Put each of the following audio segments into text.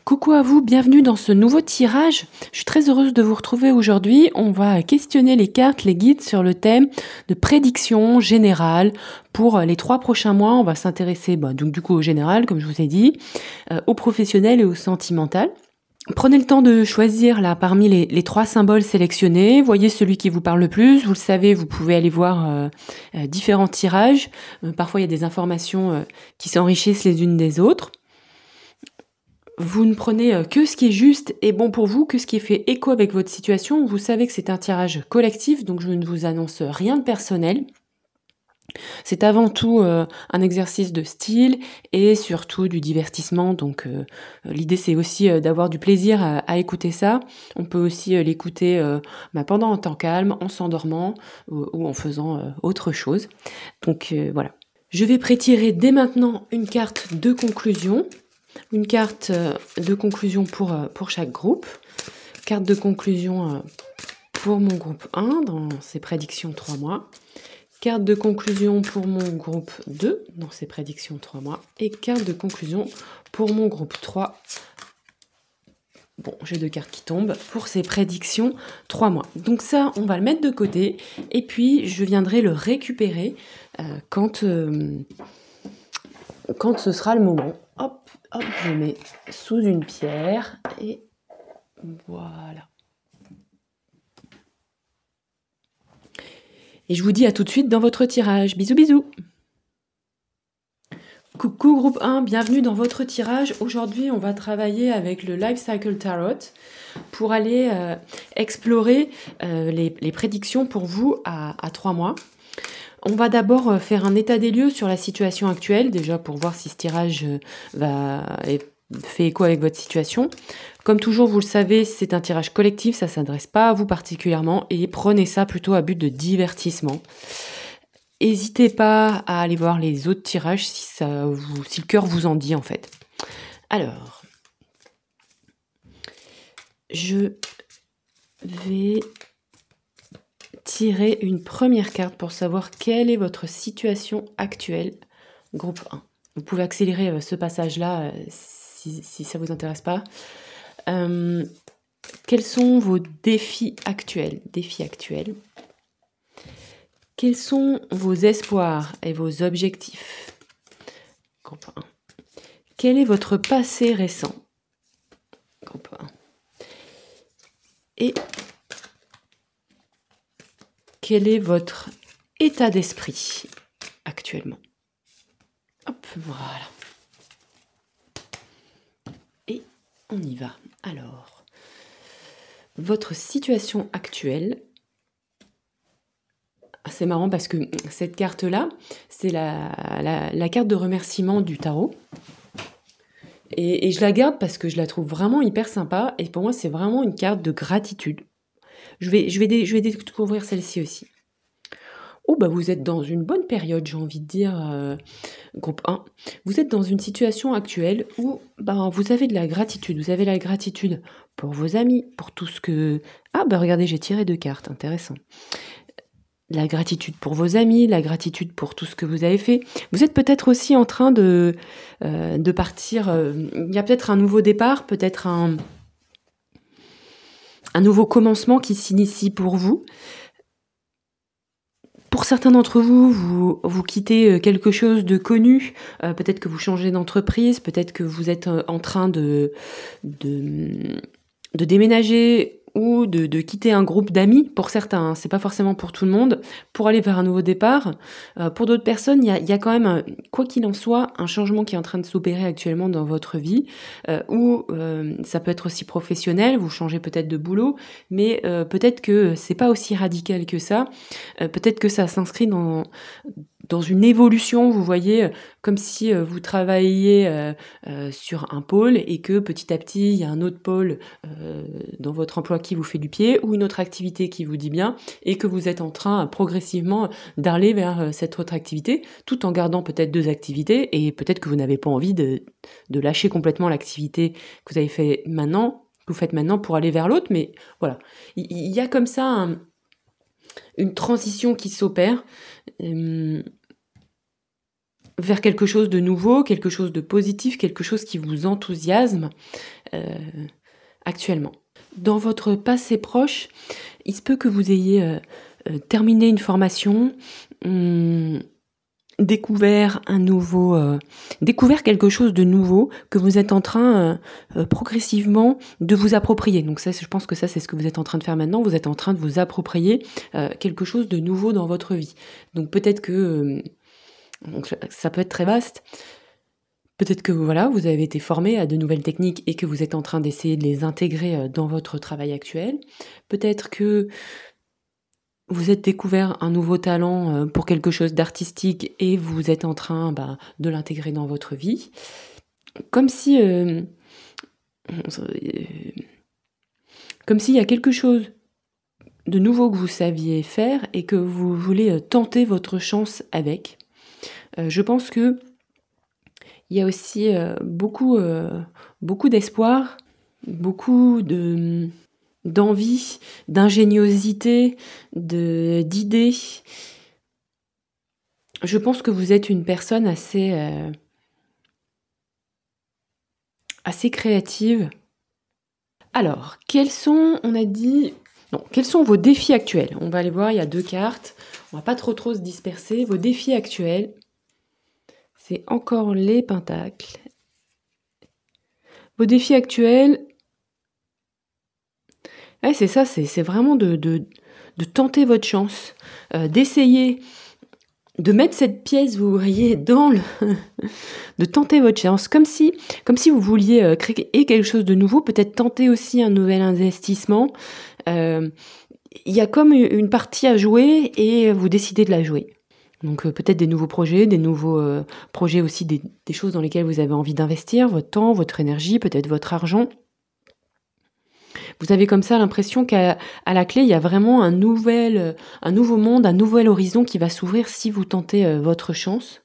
Coucou à vous, bienvenue dans ce nouveau tirage. Je suis très heureuse de vous retrouver aujourd'hui. On va questionner les cartes, les guides sur le thème de prédiction générale pour les 3 prochains mois. On va s'intéresser donc du coup au général, comme je vous ai dit, au professionnel et au sentimental. Prenez le temps de choisir là parmi les 3 symboles sélectionnés. Voyez celui qui vous parle le plus. Vous le savez, vous pouvez aller voir différents tirages. Parfois, il y a des informations qui s'enrichissent les unes des autres. Vous ne prenez que ce qui est juste et bon pour vous, que ce qui fait écho avec votre situation. Vous savez que c'est un tirage collectif, donc je ne vous annonce rien de personnel. C'est avant tout un exercice de style et surtout du divertissement. Donc l'idée c'est aussi d'avoir du plaisir à écouter ça. On peut aussi l'écouter pendant un temps calme, en s'endormant ou en faisant autre chose. Donc voilà. Je vais prétirer dès maintenant une carte de conclusion. Une carte de conclusion pour chaque groupe. Carte de conclusion pour mon groupe 1 dans ses prédictions 3 mois. Carte de conclusion pour mon groupe 2 dans ses prédictions 3 mois. Et carte de conclusion pour mon groupe 3. Bon, j'ai 2 cartes qui tombent pour ses prédictions 3 mois. Donc ça, on va le mettre de côté. Et puis, je viendrai le récupérer quand ce sera le moment. Hop, je mets sous une pierre et voilà. Et je vous dis à tout de suite dans votre tirage. Bisous, bisous. Coucou groupe 1, bienvenue dans votre tirage. Aujourd'hui, on va travailler avec le Life Cycle Tarot pour aller explorer les prédictions pour vous à 3 mois. On va d'abord faire un état des lieux sur la situation actuelle, déjà pour voir si ce tirage fait écho avec votre situation. Comme toujours, vous le savez, c'est un tirage collectif, ça ne s'adresse pas à vous particulièrement et prenez ça plutôt à but de divertissement. N'hésitez pas à aller voir les autres tirages si le cœur vous en dit en fait. Alors, je vais tirer une première carte pour savoir quelle est votre situation actuelle, groupe 1. Vous pouvez accélérer ce passage-là si ça ne vous intéresse pas. Quels sont vos défis actuels? Quels sont vos espoirs et vos objectifs? Groupe 1. Quel est votre passé récent? Groupe 1. Et quel est votre état d'esprit actuellement? Hop, voilà. Et on y va. Alors, votre situation actuelle. C'est marrant parce que cette carte-là, c'est la carte de remerciement du tarot. Et je la garde parce que je la trouve vraiment hyper sympa. Et pour moi, c'est vraiment une carte de gratitude. Je vais découvrir celle-ci aussi. Oh, vous êtes dans une bonne période, j'ai envie de dire, groupe 1. Vous êtes dans une situation actuelle où vous avez de la gratitude. Vous avez la gratitude pour vos amis, pour tout ce que... regardez, j'ai tiré 2 cartes, intéressant. La gratitude pour vos amis, la gratitude pour tout ce que vous avez fait. Vous êtes peut-être aussi en train de partir... il y a peut-être un nouveau départ, peut-être un nouveau commencement qui s'initie pour vous. Pour certains d'entre vous, vous quittez quelque chose de connu, peut-être que vous changez d'entreprise, peut-être que vous êtes en train de déménager ou de quitter un groupe d'amis. Pour certains, c'est pas forcément pour tout le monde, pour aller vers un nouveau départ. Pour d'autres personnes, il y a quand même, quoi qu'il en soit, un changement qui est en train de s'opérer actuellement dans votre vie, ou ça peut être aussi professionnel, vous changez peut-être de boulot, mais peut-être que c'est pas aussi radical que ça. Peut-être que ça s'inscrit dans une évolution, vous voyez, comme si vous travailliez sur un pôle et que petit à petit, il y a un autre pôle dans votre emploi qui vous fait du pied ou une autre activité qui vous dit bien et que vous êtes en train progressivement d'aller vers cette autre activité tout en gardant peut-être 2 activités et peut-être que vous n'avez pas envie de lâcher complètement l'activité que vous avez fait maintenant, que vous faites maintenant pour aller vers l'autre, mais voilà. Il y a comme ça une transition qui s'opère. vers quelque chose de nouveau, quelque chose de positif, quelque chose qui vous enthousiasme actuellement. Dans votre passé proche, il se peut que vous ayez terminé une formation, découvert quelque chose de nouveau que vous êtes en train progressivement de vous approprier. Donc ça, je pense que ça, c'est ce que vous êtes en train de faire maintenant. Vous êtes en train de vous approprier quelque chose de nouveau dans votre vie. Donc peut-être que donc, ça peut être très vaste. Peut-être que voilà, vous avez été formé à de nouvelles techniques et que vous êtes en train d'essayer de les intégrer dans votre travail actuel. Peut-être que vous êtes découvert un nouveau talent pour quelque chose d'artistique et vous êtes en train de l'intégrer dans votre vie. Comme si comme s'il y a quelque chose de nouveau que vous saviez faire et que vous voulez tenter votre chance avec. Je pense que il y a aussi beaucoup d'espoir, beaucoup d'envie, d'ingéniosité, d'idées. Je pense que vous êtes une personne assez créative. Alors, quels sont vos défis actuels? On va aller voir, il y a 2 cartes. On va pas trop se disperser. Vos défis actuels, c'est encore les pentacles. Vos défis actuels, ouais, c'est ça, c'est vraiment de tenter votre chance, d'essayer de mettre cette pièce, vous voyez, de tenter votre chance, comme si vous vouliez créer quelque chose de nouveau, peut-être tenter aussi un nouvel investissement. Il y a comme une partie à jouer et vous décidez de la jouer. Donc peut-être des nouveaux projets, projets aussi, des choses dans lesquelles vous avez envie d'investir, votre temps, votre énergie, peut-être votre argent. Vous avez comme ça l'impression qu'à la clé, il y a vraiment un nouveau monde, un nouvel horizon qui va s'ouvrir si vous tentez votre chance.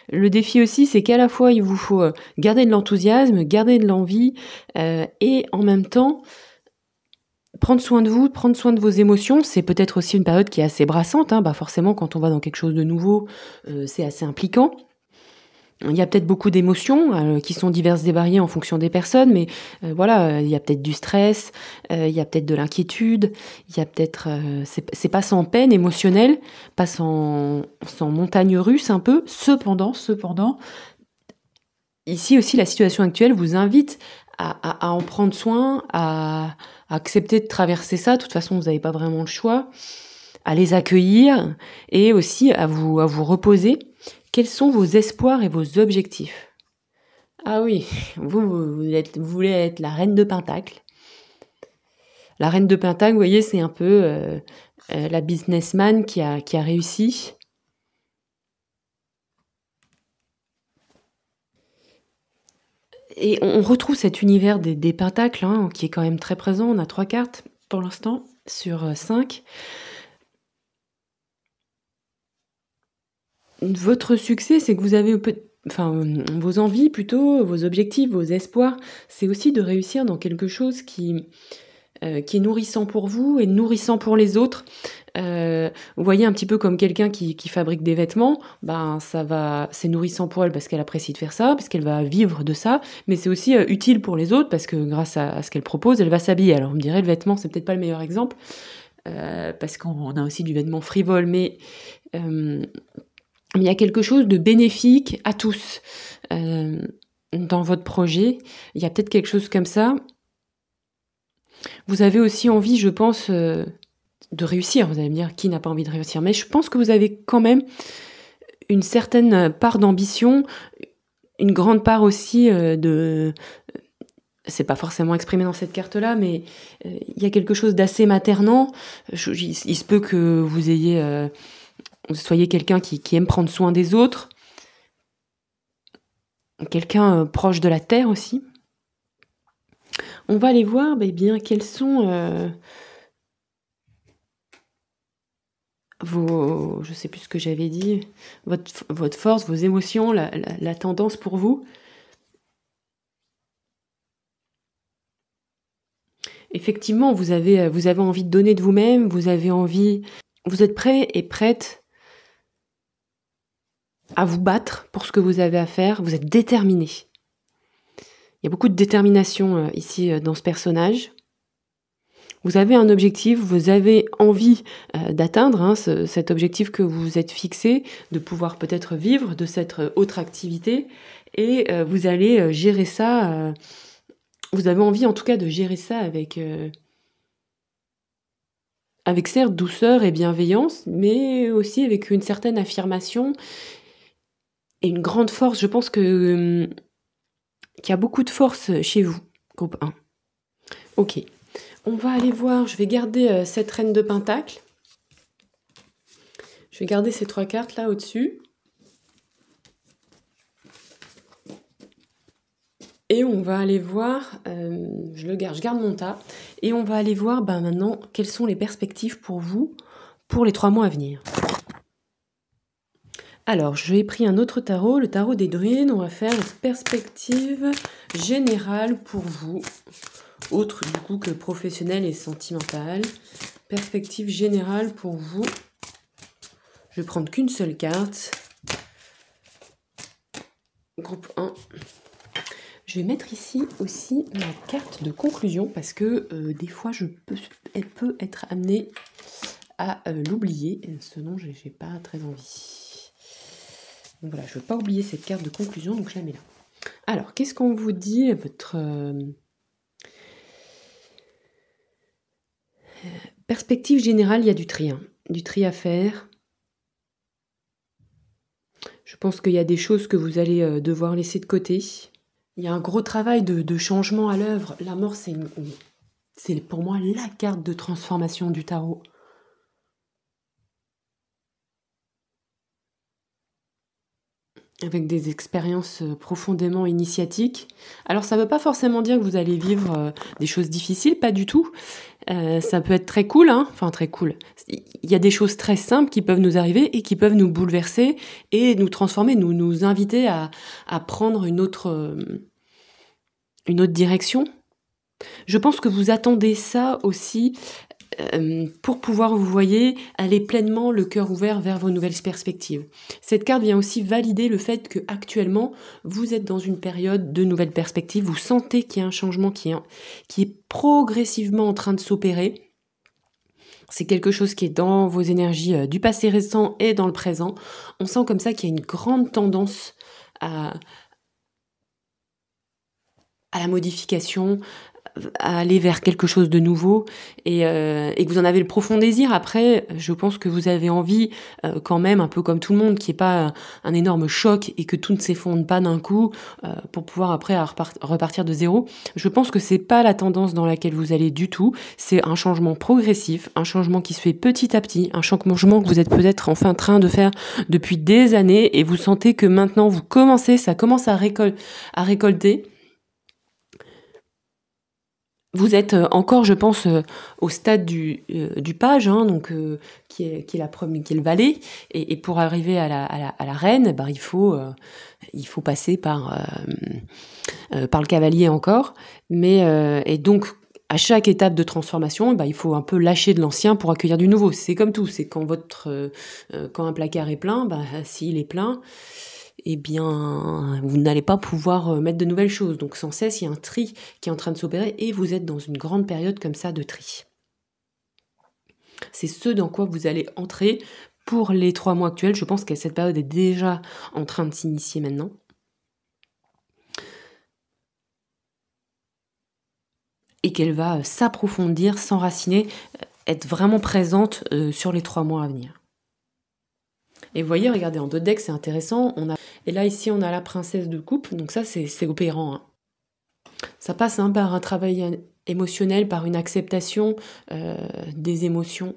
Le défi aussi, c'est qu'à la fois, il vous faut garder de l'enthousiasme, garder de l'envie et en même temps, prendre soin de vous, prendre soin de vos émotions. C'est peut-être aussi une période qui est assez brassante. Forcément, quand on va dans quelque chose de nouveau, c'est assez impliquant. Il y a peut-être beaucoup d'émotions qui sont diverses et variées en fonction des personnes, mais il y a peut-être du stress, il y a peut-être de l'inquiétude, il y a peut-être c'est pas sans peine émotionnelle, pas sans montagne russe un peu. Cependant, ici aussi la situation actuelle vous invite à en prendre soin, à accepter de traverser ça. De toute façon, vous n'avez pas vraiment le choix, à les accueillir et aussi à vous reposer. Quels sont vos espoirs et vos objectifs? Ah oui, vous voulez être la reine de Pentacle. La reine de Pentacle, vous voyez, c'est un peu la businessman qui a réussi. Et on retrouve cet univers des pentacles qui est quand même très présent. On a 3 cartes pour l'instant sur 5. Votre succès, c'est que vous avez vos envies plutôt, vos objectifs, vos espoirs, c'est aussi de réussir dans quelque chose qui est nourrissant pour vous et nourrissant pour les autres. Vous voyez, un petit peu comme quelqu'un qui fabrique des vêtements, c'est nourrissant pour elle parce qu'elle apprécie de faire ça, parce qu'elle va vivre de ça, mais c'est aussi utile pour les autres parce que grâce à ce qu'elle propose, elle va s'habiller. Alors, on me dirait, le vêtement, c'est peut-être pas le meilleur exemple, parce qu'on a aussi du vêtement frivole, mais il y a quelque chose de bénéfique à tous dans votre projet. Il y a peut-être quelque chose comme ça. Vous avez aussi envie, je pense, de réussir. Vous allez me dire, qui n'a pas envie de réussir? Mais je pense que vous avez quand même une certaine part d'ambition, une grande part aussi c'est pas forcément exprimé dans cette carte-là, mais il y a quelque chose d'assez maternant. Il se peut que vous soyez quelqu'un qui aime prendre soin des autres, quelqu'un proche de la terre aussi. On va aller voir quels sont je sais plus ce que j'avais dit, votre force, vos émotions, la tendance pour vous. Effectivement, vous avez envie de donner de vous-même, vous êtes prêt et prête à vous battre pour ce que vous avez à faire. Vous êtes déterminé. Il y a beaucoup de détermination ici dans ce personnage. Vous avez un objectif, vous avez envie d'atteindre cet objectif que vous vous êtes fixé, de pouvoir peut-être vivre de cette autre activité, et vous allez gérer ça, vous avez envie en tout cas de gérer ça avec certes douceur et bienveillance, mais aussi avec une certaine affirmation et une grande force. Je pense qu'il y a beaucoup de force chez vous, groupe 1. Ok. On va aller voir, je vais garder cette reine de pentacle. Je vais garder ces 3 cartes là au-dessus. Et on va aller voir, je garde mon tas. Et on va aller voir maintenant quelles sont les perspectives pour vous pour les 3 mois à venir. Alors, j'ai pris un autre tarot, le tarot des druides. On va faire une perspective générale pour vous. Autre du coup que professionnel et sentimental. Perspective générale pour vous. Je vais prendre qu'une seule carte. Groupe 1. Je vais mettre ici aussi ma carte de conclusion parce que des fois elle peut être amenée à l'oublier, ce dont je n'ai pas très envie. Donc voilà, je ne veux pas oublier cette carte de conclusion, donc je la mets là. Alors, qu'est-ce qu'on vous dit, votre perspective générale? Il y a du tri à faire. Je pense qu'il y a des choses que vous allez devoir laisser de côté. Il y a un gros travail de changement à l'œuvre. La mort, c'est pour moi la carte de transformation du tarot. Avec des expériences profondément initiatiques. Alors ça ne veut pas forcément dire que vous allez vivre des choses difficiles, pas du tout. Ça peut être très cool, enfin très cool. Il y a des choses très simples qui peuvent nous arriver et qui peuvent nous bouleverser et nous transformer, nous inviter à prendre une autre direction. Je pense que vous attendez ça aussi pour pouvoir, vous voyez, aller pleinement le cœur ouvert vers vos nouvelles perspectives. Cette carte vient aussi valider le fait que actuellement vous êtes dans une période de nouvelles perspectives. Vous sentez qu'il y a un changement qui est progressivement en train de s'opérer. C'est quelque chose qui est dans vos énergies du passé récent et dans le présent. On sent comme ça qu'il y a une grande tendance à la modification, à aller vers quelque chose de nouveau et que vous en avez le profond désir. Après, je pense que vous avez envie quand même, un peu comme tout le monde, qu'il n'y ait pas un énorme choc et que tout ne s'effondre pas d'un coup pour pouvoir après repartir de zéro. Je pense que c'est pas la tendance dans laquelle vous allez du tout. C'est un changement progressif, un changement qui se fait petit à petit, un changement que vous êtes peut-être en train de faire depuis des années et vous sentez que maintenant ça commence à récolter. Vous êtes encore, je pense, au stade du page, donc qui est le valet, et pour arriver à la reine, il faut passer par le cavalier encore, mais et donc à chaque étape de transformation, il faut un peu lâcher de l'ancien pour accueillir du nouveau. C'est comme tout, c'est quand quand un placard est plein, s'il est plein, eh bien, vous n'allez pas pouvoir mettre de nouvelles choses. Donc, sans cesse, il y a un tri qui est en train de s'opérer et vous êtes dans une grande période comme ça de tri. C'est ce dans quoi vous allez entrer pour les 3 mois actuels. Je pense que cette période est déjà en train de s'initier maintenant. Et qu'elle va s'approfondir, s'enraciner, être vraiment présente sur les 3 mois à venir. Et vous voyez, regardez, en 2 decks, c'est intéressant. Et là, ici, on a la princesse de coupe. Donc ça, c'est opérant. Ça passe par un travail émotionnel, par une acceptation des émotions.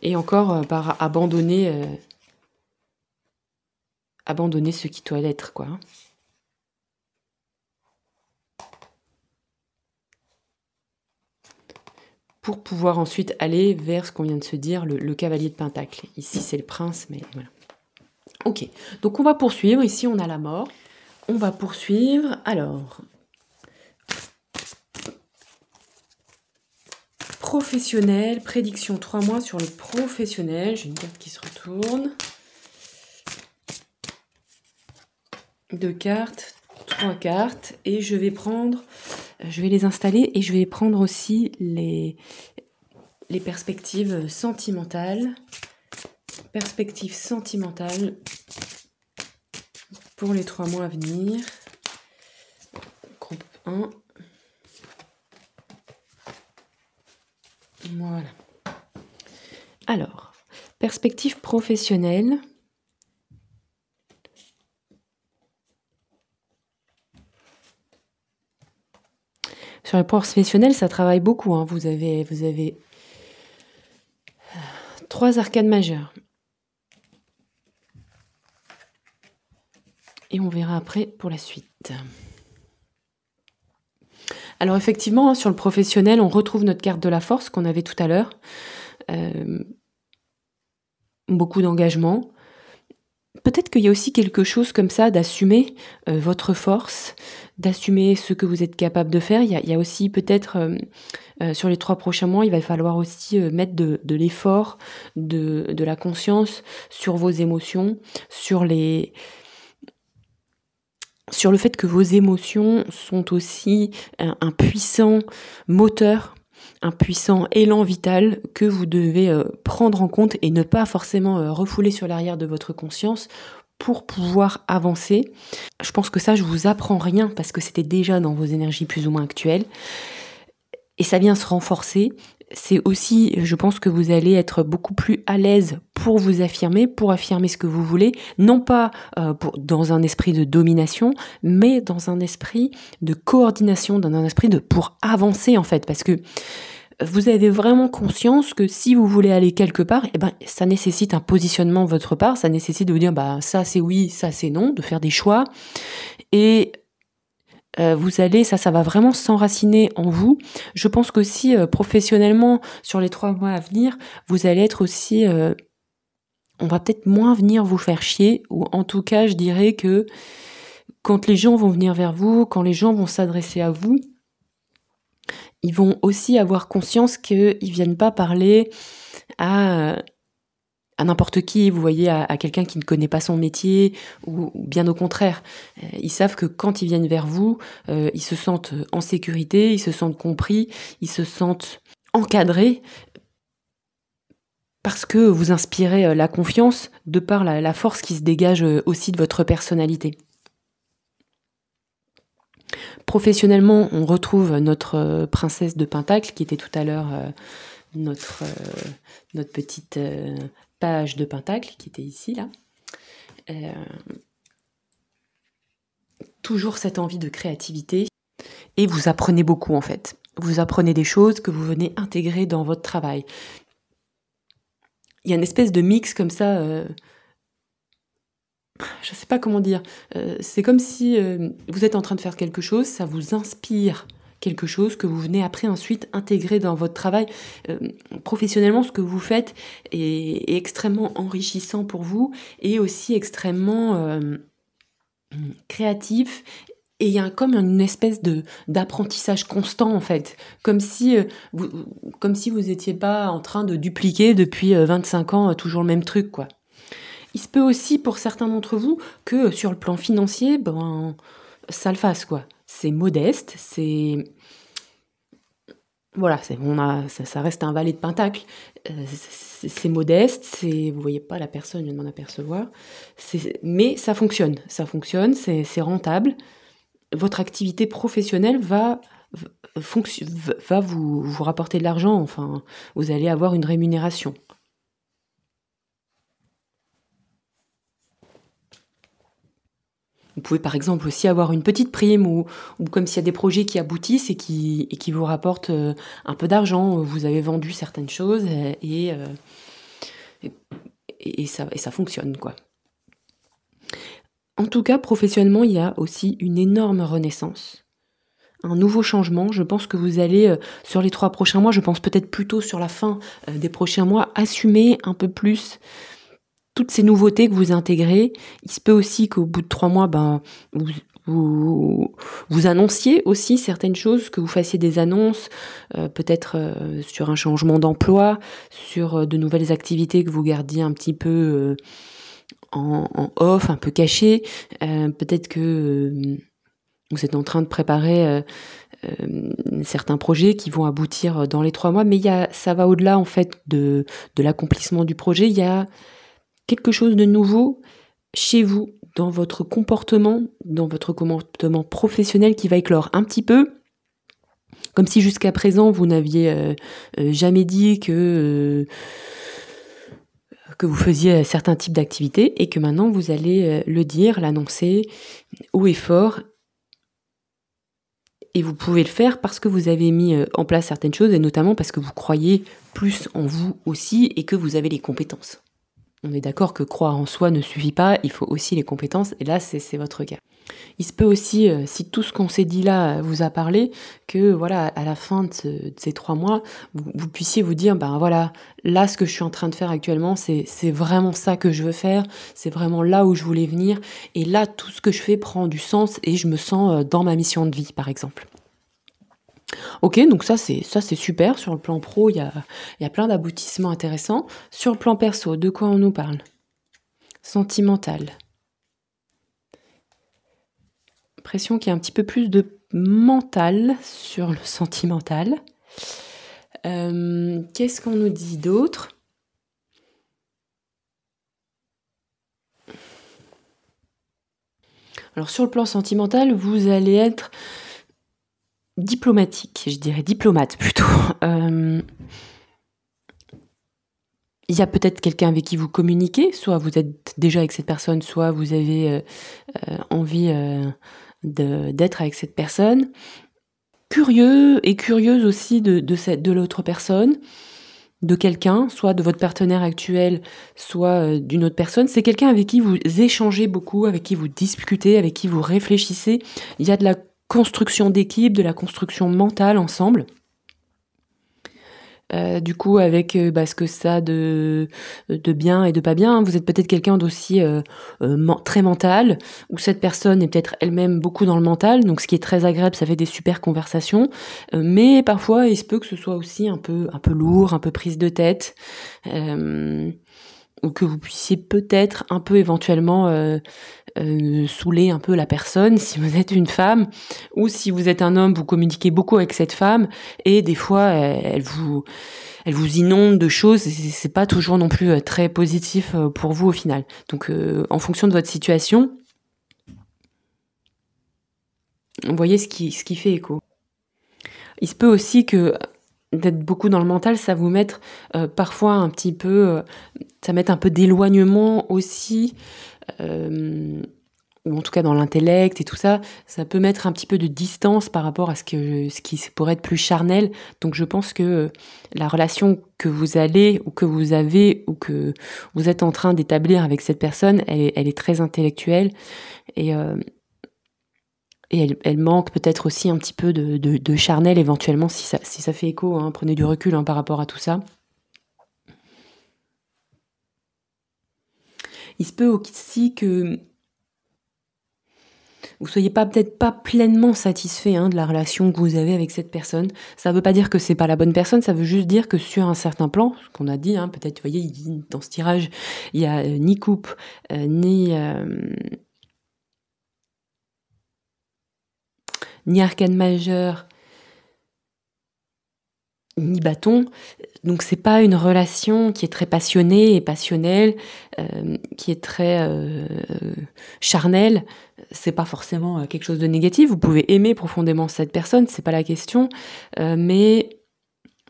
Et encore, par abandonner ce qui doit l'être, quoi. Pour pouvoir ensuite aller vers ce qu'on vient de se dire, le cavalier de pentacle. Ici, c'est le prince, mais voilà. Ok, donc on va poursuivre. Ici, on a la mort. On va poursuivre. Alors, professionnel, prédiction 3 mois sur le professionnel. J'ai une carte qui se retourne. 2 cartes, 3 cartes. Et je vais les installer et je vais prendre aussi les perspectives sentimentales. Perspectives sentimentales pour les 3 mois à venir. Groupe 1. Voilà. Alors, perspective professionnelle. Sur le professionnel, ça travaille beaucoup. Hein. Vous avez 3 arcanes majeures. Et on verra après pour la suite. Alors effectivement, sur le professionnel, on retrouve notre carte de la force qu'on avait tout à l'heure. Beaucoup d'engagement. Peut-être qu'il y a aussi quelque chose comme ça d'assumer votre force, d'assumer ce que vous êtes capable de faire. Il y a aussi peut-être, sur les 3 prochains mois, il va falloir aussi mettre de l'effort, de la conscience sur vos émotions, sur le fait que vos émotions sont aussi un puissant moteur, un puissant élan vital que vous devez prendre en compte et ne pas forcément refouler sur l'arrière de votre conscience pour pouvoir avancer. Je pense que ça, je vous apprends rien parce que c'était déjà dans vos énergies plus ou moins actuelles et ça vient se renforcer. C'est aussi, je pense que vous allez être beaucoup plus à l'aise pour vous affirmer, pour affirmer ce que vous voulez, non pas dans un esprit de domination, mais dans un esprit de coordination, dans un esprit pour avancer en fait, parce que vous avez vraiment conscience que si vous voulez aller quelque part, ça nécessite un positionnement de votre part, ça nécessite de vous dire ça c'est oui, ça c'est non, de faire des choix et vous allez, ça va vraiment s'enraciner en vous. Je pense qu'aussi professionnellement, sur les 3 mois à venir, vous allez être aussi, on va peut-être moins venir vous faire chier, ou en tout cas, je dirais que quand les gens vont venir vers vous, quand les gens vont s'adresser à vous, ils vont aussi avoir conscience qu'ils viennent pas parler à n'importe qui, vous voyez, à quelqu'un qui ne connaît pas son métier, ou bien au contraire. Ils savent que quand ils viennent vers vous, ils se sentent en sécurité, ils se sentent compris, ils se sentent encadrés, parce que vous inspirez la confiance de par la force qui se dégage aussi de votre personnalité. Professionnellement, on retrouve notre princesse de Pentacle, qui était tout à l'heure notre petite page de Pentacle, qui était ici, là. Toujours cette envie de créativité. Et vous apprenez beaucoup, en fait. Vous apprenez des choses que vous venez intégrer dans votre travail. Il y a une espèce de mix comme ça... je sais pas comment dire. C'est comme si vous êtes en train de faire quelque chose, ça vous inspire quelque chose que vous venez après ensuite intégrer dans votre travail. Professionnellement, ce que vous faites est extrêmement enrichissant pour vous et aussi extrêmement créatif. Et il y a comme une espèce d'apprentissage constant en fait, comme si vous étiez pas en train de dupliquer depuis 25 ans toujours le même truc quoi. Il se peut aussi pour certains d'entre vous que sur le plan financier, ça le fasse quoi. C'est modeste, voilà, ça reste un valet de Pentacle. C'est modeste, vous voyez pas la personne, je viens de m'en apercevoir. Mais ça fonctionne, c'est rentable. Votre activité professionnelle va vous rapporter de l'argent, enfin, vous allez avoir une rémunération. Vous pouvez par exemple aussi avoir une petite prime ou comme s'il y a des projets qui aboutissent et qui vous rapportent un peu d'argent. Vous avez vendu certaines choses et ça fonctionne, quoi. En tout cas, professionnellement, il y a aussi une énorme renaissance. Un nouveau changement. Je pense que vous allez, sur les 3 prochains mois, je pense peut-être plutôt sur la fin des prochains mois, assumer un peu plus toutes ces nouveautés que vous intégrez. Il se peut aussi qu'au bout de 3 mois, vous vous annonciez aussi certaines choses, que vous fassiez des annonces, peut-être sur un changement d'emploi, sur de nouvelles activités que vous gardiez un petit peu en off, un peu cachées. Peut-être que vous êtes en train de préparer certains projets qui vont aboutir dans les 3 mois, mais ça va au-delà en fait de l'accomplissement du projet. Il y a quelque chose de nouveau chez vous, dans votre comportement professionnel qui va éclore un petit peu, comme si jusqu'à présent vous n'aviez jamais dit que vous faisiez certains types d'activités et que maintenant vous allez le dire, l'annoncer haut et fort. Et vous pouvez le faire parce que vous avez mis en place certaines choses et notamment parce que vous croyez plus en vous aussi et que vous avez les compétences. On est d'accord que croire en soi ne suffit pas, il faut aussi les compétences et là c'est votre cas. Il se peut aussi, si tout ce qu'on s'est dit là vous a parlé, que voilà, à la fin de ces 3 mois, vous puissiez vous dire, ben voilà, là ce que je suis en train de faire actuellement, c'est vraiment ça que je veux faire, c'est vraiment là où je voulais venir, et là tout ce que je fais prend du sens et je me sens dans ma mission de vie, par exemple. Ok, donc ça c'est super. Sur le plan pro, il y a plein d'aboutissements intéressants. Sur le plan perso, de quoi on nous parle? Sentimental. L'impression qu'il y a un petit peu plus de mental sur le sentimental. Qu'est-ce qu'on nous dit d'autre? Alors sur le plan sentimental, vous allez être diplomatique, je dirais diplomate plutôt. Il y a peut-être quelqu'un avec qui vous communiquez, soit vous êtes déjà avec cette personne, soit vous avez envie d'être avec cette personne. Curieux et curieuse aussi de l'autre personne, de quelqu'un, soit de votre partenaire actuel, soit d'une autre personne. C'est quelqu'un avec qui vous échangez beaucoup, avec qui vous discutez, avec qui vous réfléchissez. Il y a de la construction d'équipe, de la construction mentale ensemble. Du coup, avec ce que ça a de bien et de pas bien, vous êtes peut-être quelqu'un d'aussi très mental, ou cette personne est peut-être elle-même beaucoup dans le mental, donc ce qui est très agréable, ça fait des super conversations, mais parfois il se peut que ce soit aussi un peu lourd, un peu prise de tête, ou que vous puissiez peut-être un peu éventuellement saouler un peu la personne si vous êtes une femme, ou si vous êtes un homme, vous communiquez beaucoup avec cette femme et des fois elle vous inonde de choses et c'est pas toujours non plus très positif pour vous au final. Donc en fonction de votre situation, vous voyez ce qui fait écho. Il se peut aussi que d'être beaucoup dans le mental, ça vous mette parfois un petit peu, ça mette un peu d'éloignement aussi, ou en tout cas dans l'intellect et tout ça, ça peut mettre un petit peu de distance par rapport à ce qui pourrait être plus charnel. Donc je pense que la relation que vous allez, ou que vous avez, ou que vous êtes en train d'établir avec cette personne, elle est très intellectuelle et elle manque peut-être aussi un petit peu de charnel éventuellement, si ça fait écho, hein, prenez du recul par rapport à tout ça. Il se peut aussi que vous soyez peut-être pas pleinement satisfait de la relation que vous avez avec cette personne. Ça veut pas dire que c'est pas la bonne personne, ça veut juste dire que sur un certain plan, ce qu'on a dit, peut-être, vous voyez, dans ce tirage, il y a ni coupe, ni arcane majeur, ni bâton. Donc c'est pas une relation qui est très passionnée et passionnelle, qui est très charnelle. C'est pas forcément quelque chose de négatif. Vous pouvez aimer profondément cette personne, c'est pas la question. Mais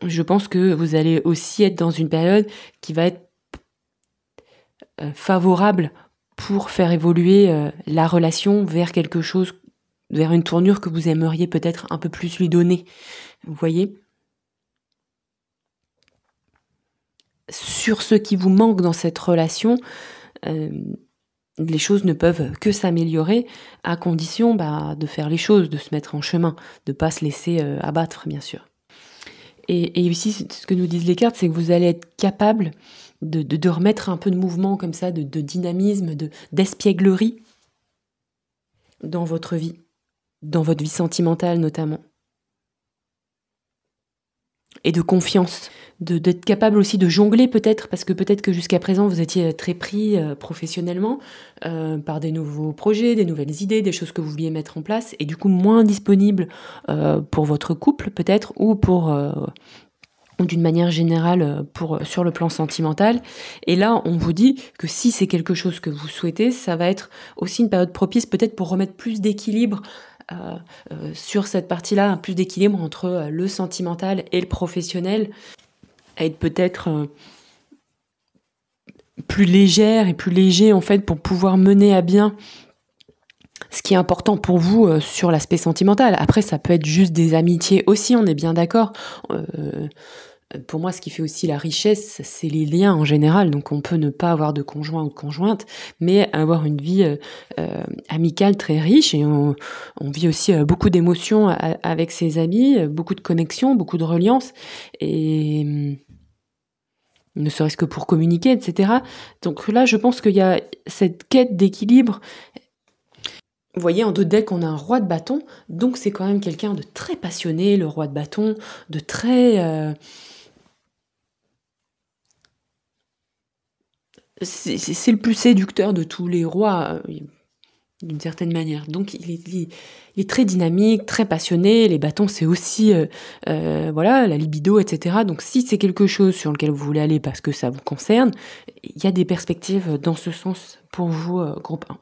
je pense que vous allez aussi être dans une période qui va être favorable pour faire évoluer la relation vers quelque chose, vers une tournure que vous aimeriez peut-être un peu plus lui donner. Vous voyez ? Sur ce qui vous manque dans cette relation, les choses ne peuvent que s'améliorer à condition de faire les choses, de se mettre en chemin, de ne pas se laisser abattre, bien sûr. Et ici, ce que nous disent les cartes, c'est que vous allez être capable de remettre un peu de mouvement comme ça, de dynamisme, d'espièglerie dans votre vie. dans votre vie sentimentale notamment. Et de confiance, d'être capable aussi de jongler peut-être, parce que peut-être que jusqu'à présent vous étiez très pris professionnellement par des nouveaux projets, des nouvelles idées, des choses que vous vouliez mettre en place, et du coup moins disponible pour votre couple peut-être, ou d'une manière générale sur le plan sentimental. Et là, on vous dit que si c'est quelque chose que vous souhaitez, ça va être aussi une période propice peut-être pour remettre plus d'équilibre sur cette partie-là, plus d'équilibre entre le sentimental et le professionnel, à être peut-être plus légère et plus léger en fait pour pouvoir mener à bien ce qui est important pour vous sur l'aspect sentimental. Après, ça peut être juste des amitiés aussi, on est bien d'accord. Pour moi, ce qui fait aussi la richesse, c'est les liens en général. Donc, on peut ne pas avoir de conjoint ou de conjointe, mais avoir une vie amicale très riche. Et on vit aussi beaucoup d'émotions avec ses amis, beaucoup de connexions, beaucoup de reliances. Et ne serait-ce que pour communiquer, etc. Donc là, je pense qu'il y a cette quête d'équilibre. Vous voyez, en 2 decks, on a un roi de bâton. Donc, c'est quand même quelqu'un de très passionné, le roi de bâton, de très... c'est le plus séducteur de tous les rois, d'une certaine manière. Donc il est très dynamique, très passionné. Les bâtons, c'est aussi voilà, la libido, etc. Donc si c'est quelque chose sur lequel vous voulez aller parce que ça vous concerne, il y a des perspectives dans ce sens pour vous, groupe 1.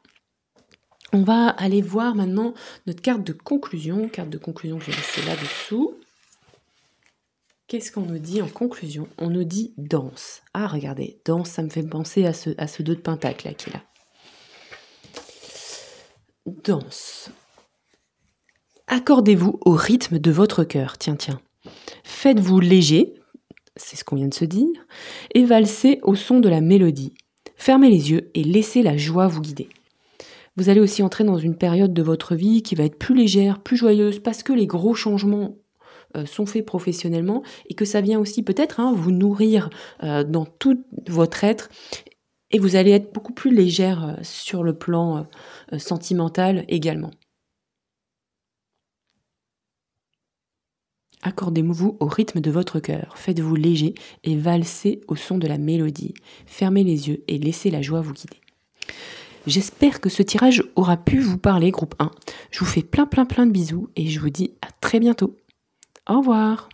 On va aller voir maintenant notre carte de conclusion. Carte de conclusion que je vais laisser là-dessous. Qu'est-ce qu'on nous dit en conclusion? On nous dit danse. Ah, regardez, danse, ça me fait penser à ce 2 de pentacle là qui est là. Danse. Accordez-vous au rythme de votre cœur. Tiens. Faites-vous léger, c'est ce qu'on vient de se dire, et valsez au son de la mélodie. Fermez les yeux et laissez la joie vous guider. Vous allez aussi entrer dans une période de votre vie qui va être plus légère, plus joyeuse, parce que les gros changements sont faits professionnellement et que ça vient aussi peut-être vous nourrir dans tout votre être et vous allez être beaucoup plus légère sur le plan sentimental également. Accordez-vous au rythme de votre cœur, faites-vous léger et valsez au son de la mélodie. Fermez les yeux et laissez la joie vous guider. J'espère que ce tirage aura pu vous parler, groupe 1. Je vous fais plein de bisous et je vous dis à très bientôt. Au revoir.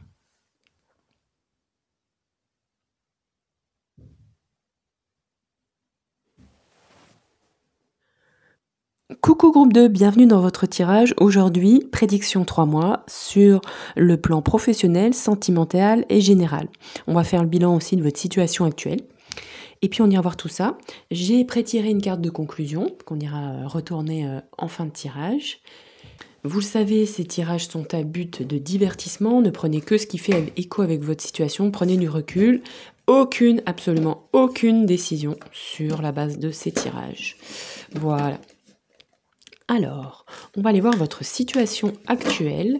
Coucou groupe 2, bienvenue dans votre tirage. Aujourd'hui, prédiction 3 mois sur le plan professionnel, sentimental et général. On va faire le bilan aussi de votre situation actuelle. Et puis on ira voir tout ça. J'ai pré-tiré une carte de conclusion qu'on ira retourner en fin de tirage. Vous le savez, ces tirages sont à but de divertissement. Ne prenez que ce qui fait écho avec votre situation. Prenez du recul. Absolument aucune décision sur la base de ces tirages. Voilà. Alors, on va aller voir votre situation actuelle.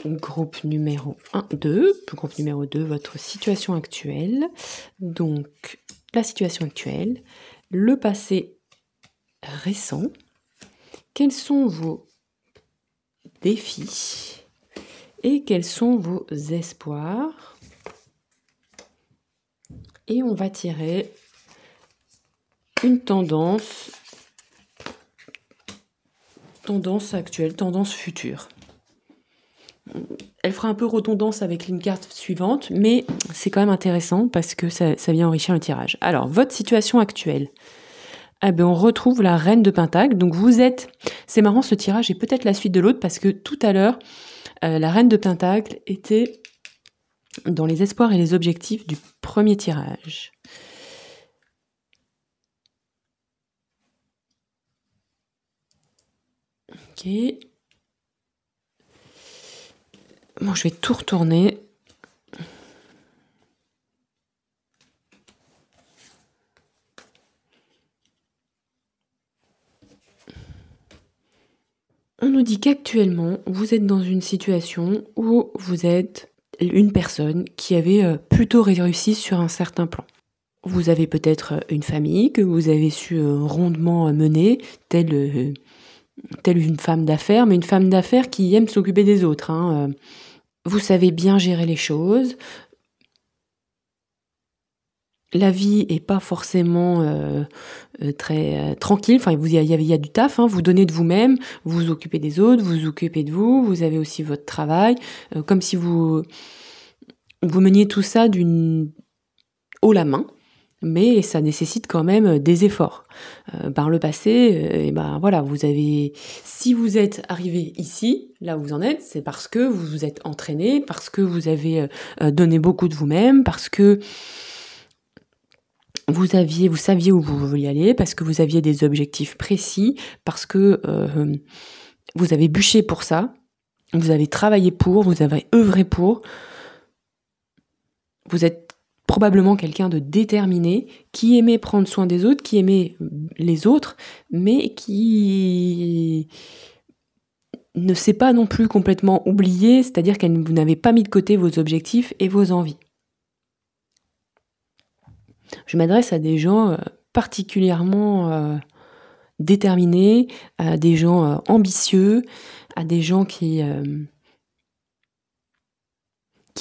Groupe numéro 1, 2. Groupe numéro 2, votre situation actuelle. Donc, la situation actuelle, le passé récent. Quels sont vos défis et quels sont vos espoirs? Et on va tirer une tendance actuelle, tendance future. Elle fera un peu redondance avec une carte suivante, mais c'est quand même intéressant parce que ça vient enrichir le tirage. Alors, votre situation actuelle. On retrouve la reine de Pentacle. Donc vous êtes... C'est marrant, ce tirage est peut-être la suite de l'autre parce que tout à l'heure, la reine de Pentacle était dans les espoirs et les objectifs du premier tirage. Ok. Bon, je vais tout retourner. On nous dit qu'actuellement, vous êtes dans une situation où vous êtes une personne qui avait plutôt réussi sur un certain plan. Vous avez peut-être une famille que vous avez su rondement mener, tel telle une femme d'affaires, mais une femme d'affaires qui aime s'occuper des autres, hein. Vous savez bien gérer les choses. La vie est pas forcément, très, tranquille, enfin il y a du taf, hein. Vous donnez de vous-même, vous vous occupez des autres, vous vous occupez de vous, vous avez aussi votre travail, comme si vous meniez tout ça d'une haut la main, mais ça nécessite quand même, des efforts. Par le passé, et ben, voilà, si vous êtes arrivé ici, là où vous en êtes, c'est parce que vous vous êtes entraîné, parce que vous avez, donné beaucoup de vous-même, parce que vous saviez où vous vouliez aller, parce que vous aviez des objectifs précis, parce que, vous avez bûché pour ça, vous avez travaillé pour, vous avez œuvré pour. Vous êtes probablement quelqu'un de déterminé, qui aimait prendre soin des autres, qui aimait les autres, mais qui ne s'est pas non plus complètement oublié, c'est-à-dire que vous n'avez pas mis de côté vos objectifs et vos envies. Je m'adresse à des gens particulièrement déterminés, à des gens ambitieux, à des gens qui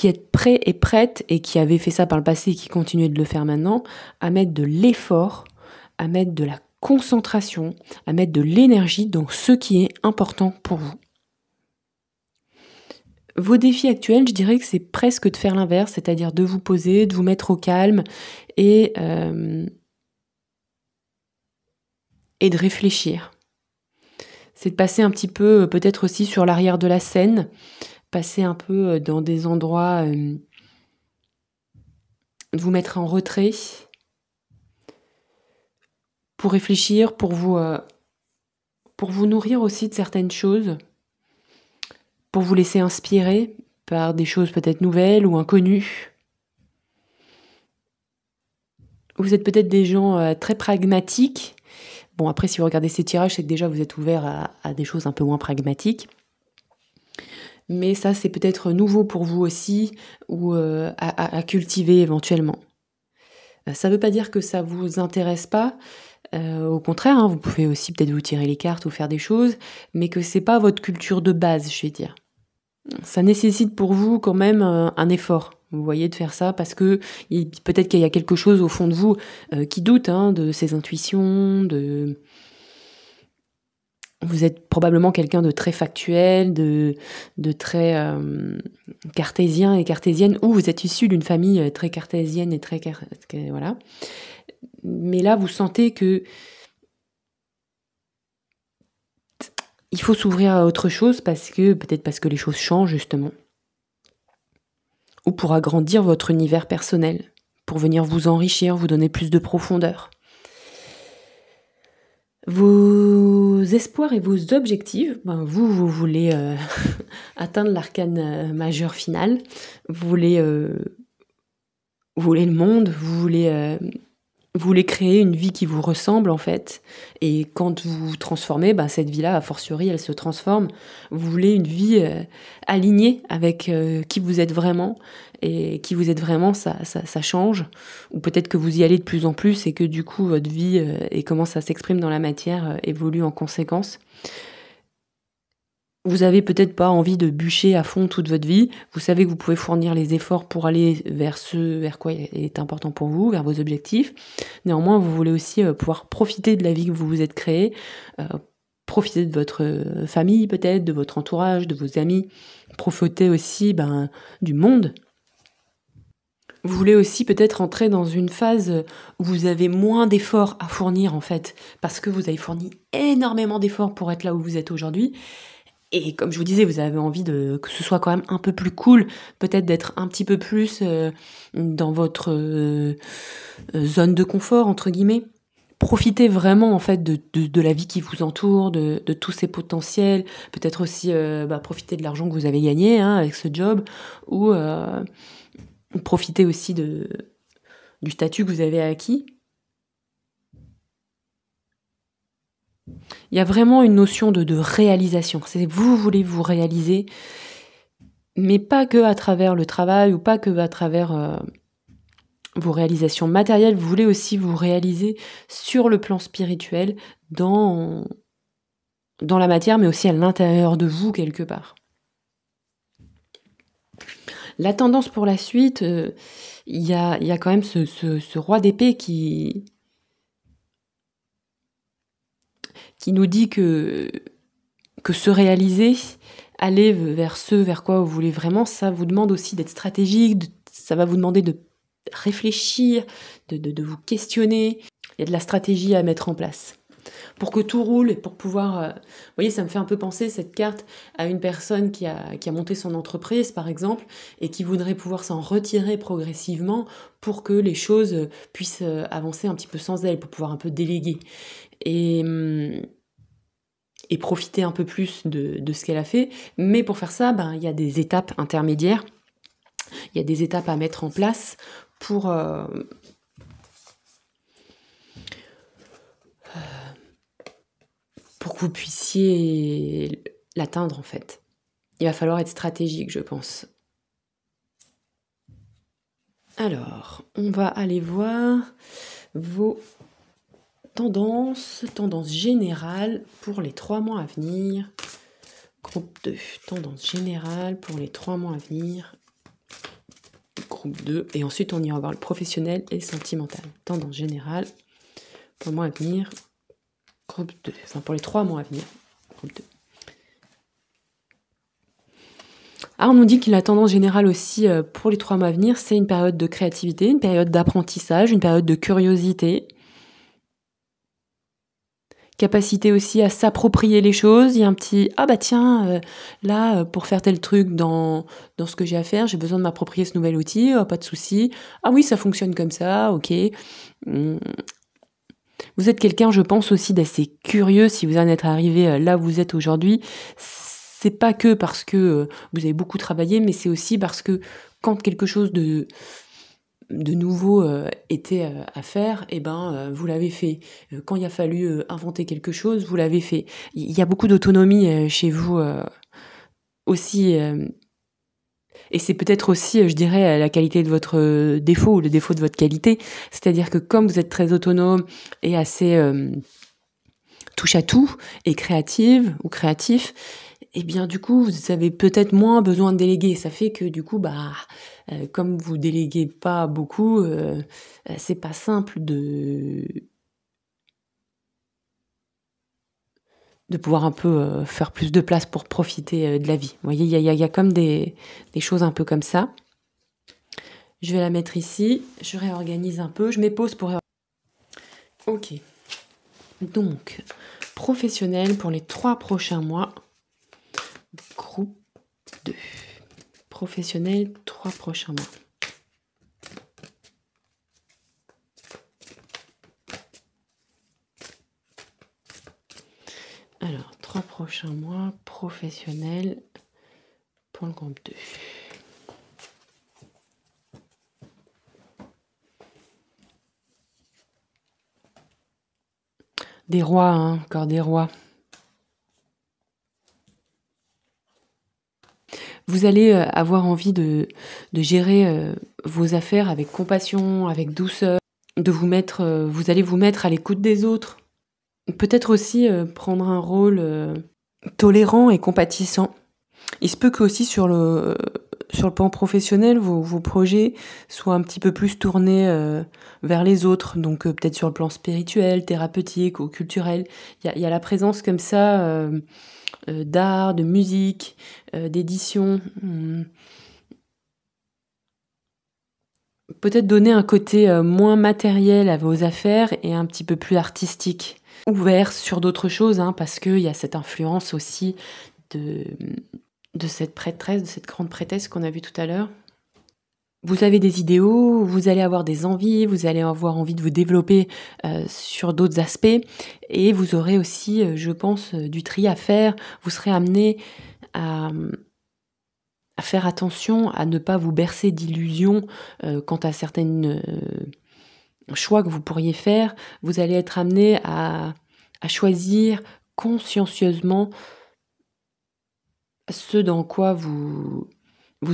êtes prêts et prêtes, et qui avaient fait ça par le passé et qui continuent de le faire maintenant, à mettre de l'effort, à mettre de la concentration, à mettre de l'énergie dans ce qui est important pour vous. Vos défis actuels, je dirais que c'est presque de faire l'inverse, c'est-à-dire de vous poser, de vous mettre au calme et de réfléchir. C'est de passer un petit peu, peut-être aussi sur l'arrière de la scène, passer un peu dans des endroits, de vous mettre en retrait, pour réfléchir, pour vous nourrir aussi de certaines choses, pour vous laisser inspirer par des choses peut-être nouvelles ou inconnues. Vous êtes peut-être des gens très pragmatiques. Bon, après, si vous regardez ces tirages, c'est que déjà vous êtes ouvert à des choses un peu moins pragmatiques. Mais ça, c'est peut-être nouveau pour vous aussi, ou à cultiver éventuellement. Ça ne veut pas dire que ça vous intéresse pas. Au contraire, hein, vous pouvez aussi peut-être vous tirer les cartes ou faire des choses, mais que c'est pas votre culture de base, je vais dire. Ça nécessite pour vous quand même un effort, vous voyez, de faire ça, parce que peut-être qu'il y a quelque chose au fond de vous qui doute, hein, de ses intuitions, Vous êtes probablement quelqu'un de très factuel, de très cartésien et cartésienne, ou vous êtes issu d'une famille très cartésienne et très... voilà. Mais là, vous sentez que il faut s'ouvrir à autre chose, peut-être parce que les choses changent, justement. Ou pour agrandir votre univers personnel, pour venir vous enrichir, vous donner plus de profondeur. Vos espoirs et vos objectifs, vous voulez atteindre l'arcane majeur final, vous voulez le monde, vous voulez créer une vie qui vous ressemble en fait, et quand vous vous transformez, cette vie-là, a fortiori, elle se transforme. Vous voulez une vie alignée avec qui vous êtes vraiment, et qui vous êtes vraiment, ça change, ou peut-être que vous y allez de plus en plus et que du coup votre vie et comment ça s'exprime dans la matière évolue en conséquence. Vous avez peut-être pas envie de bûcher à fond toute votre vie. Vous savez que vous pouvez fournir les efforts pour aller vers quoi est important pour vous, vers vos objectifs. Néanmoins, vous voulez aussi pouvoir profiter de la vie que vous vous êtes créée, profiter de votre famille peut-être, de votre entourage, de vos amis, profiter aussi du monde. Vous voulez aussi peut-être entrer dans une phase où vous avez moins d'efforts à fournir en fait, parce que vous avez fourni énormément d'efforts pour être là où vous êtes aujourd'hui. Et comme je vous disais, vous avez envie que ce soit quand même un peu plus cool, peut-être d'être un petit peu plus dans votre zone de confort, entre guillemets. Profitez vraiment en fait de la vie qui vous entoure, de tous ces potentiels, peut-être aussi profiter de l'argent que vous avez gagné avec ce job, ou profitez aussi du statut que vous avez acquis. Il y a vraiment une notion de réalisation. C'est vous voulez vous réaliser, mais pas que à travers le travail ou pas que à travers vos réalisations matérielles. Vous voulez aussi vous réaliser sur le plan spirituel dans dans la matière, mais aussi à l'intérieur de vous quelque part. La tendance pour la suite, il y a quand même ce roi d'épée qui nous dit que se réaliser, aller vers ce vers quoi vous voulez vraiment, ça vous demande aussi d'être stratégique, ça va vous demander de réfléchir, de vous questionner. Il y a de la stratégie à mettre en place pour que tout roule et pour pouvoir... vous voyez, ça me fait un peu penser, cette carte, à une personne qui a monté son entreprise, par exemple, et qui voudrait pouvoir s'en retirer progressivement pour que les choses puissent avancer un petit peu sans elle, pour pouvoir un peu déléguer. Et profiter un peu plus de ce qu'elle a fait. Mais pour faire ça, il y a des étapes intermédiaires, il y a des étapes à mettre en place pour que vous puissiez l'atteindre, en fait. Il va falloir être stratégique, je pense. Alors, on va aller voir vos tendance générale pour les 3 mois à venir. Groupe 2, tendance générale pour les 3 mois à venir. Groupe 2, et ensuite on ira voir le professionnel et le sentimental. Tendance générale pour le mois à venir. Groupe 2, enfin pour les 3 mois à venir. Groupe 2. On nous dit que la tendance générale aussi pour les 3 mois à venir, c'est une période de créativité, une période d'apprentissage, une période de curiosité. Capacité aussi à s'approprier les choses. Il y a un petit là pour faire tel truc dans ce que j'ai à faire, j'ai besoin de m'approprier ce nouvel outil, pas de souci. Ah oui, ça fonctionne comme ça, ok. Vous êtes quelqu'un, je pense aussi, d'assez curieux si vous en êtes arrivé là où vous êtes aujourd'hui. C'est pas que parce que vous avez beaucoup travaillé, mais c'est aussi parce que quand quelque chose de nouveau était à faire, vous l'avez fait. Quand il a fallu inventer quelque chose, vous l'avez fait. Il y a beaucoup d'autonomie chez vous aussi. Et c'est peut-être aussi, je dirais, la qualité de votre défaut ou le défaut de votre qualité. C'est-à-dire que comme vous êtes très autonome et assez touche à tout et créative ou créatif, et bien du coup vous avez peut-être moins besoin de déléguer. Ça fait que du coup comme vous déléguez pas beaucoup, c'est pas simple de pouvoir un peu faire plus de place pour profiter de la vie. Vous voyez, il y a comme des choses un peu comme ça. Je vais la mettre ici, je réorganise un peu, je m'épose pour ok. Donc professionnel pour les 3 prochains mois. Groupe 2. Professionnel, 3 prochains mois. Alors, 3 prochains mois, professionnel pour le groupe 2. Des rois, encore des rois. Vous allez avoir envie de gérer vos affaires avec compassion, avec douceur, vous allez vous mettre à l'écoute des autres. Peut-être aussi prendre un rôle tolérant et compatissant. Il se peut que aussi sur le plan professionnel, vos projets soient un petit peu plus tournés vers les autres, donc peut-être sur le plan spirituel, thérapeutique ou culturel. Il y a la présence comme ça d'art, de musique, d'édition. Peut-être donner un côté moins matériel à vos affaires et un petit peu plus artistique. Ouvert sur d'autres choses, parce qu'il y a cette influence aussi de cette prêtresse, de cette grande prêtresse qu'on a vue tout à l'heure. Vous avez des idéaux, vous allez avoir des envies, vous allez avoir envie de vous développer sur d'autres aspects, et vous aurez aussi, je pense, du tri à faire. Vous serez amené à faire attention à ne pas vous bercer d'illusions quant à certaines choix que vous pourriez faire. Vous allez être amené à choisir consciencieusement ce dans quoi vous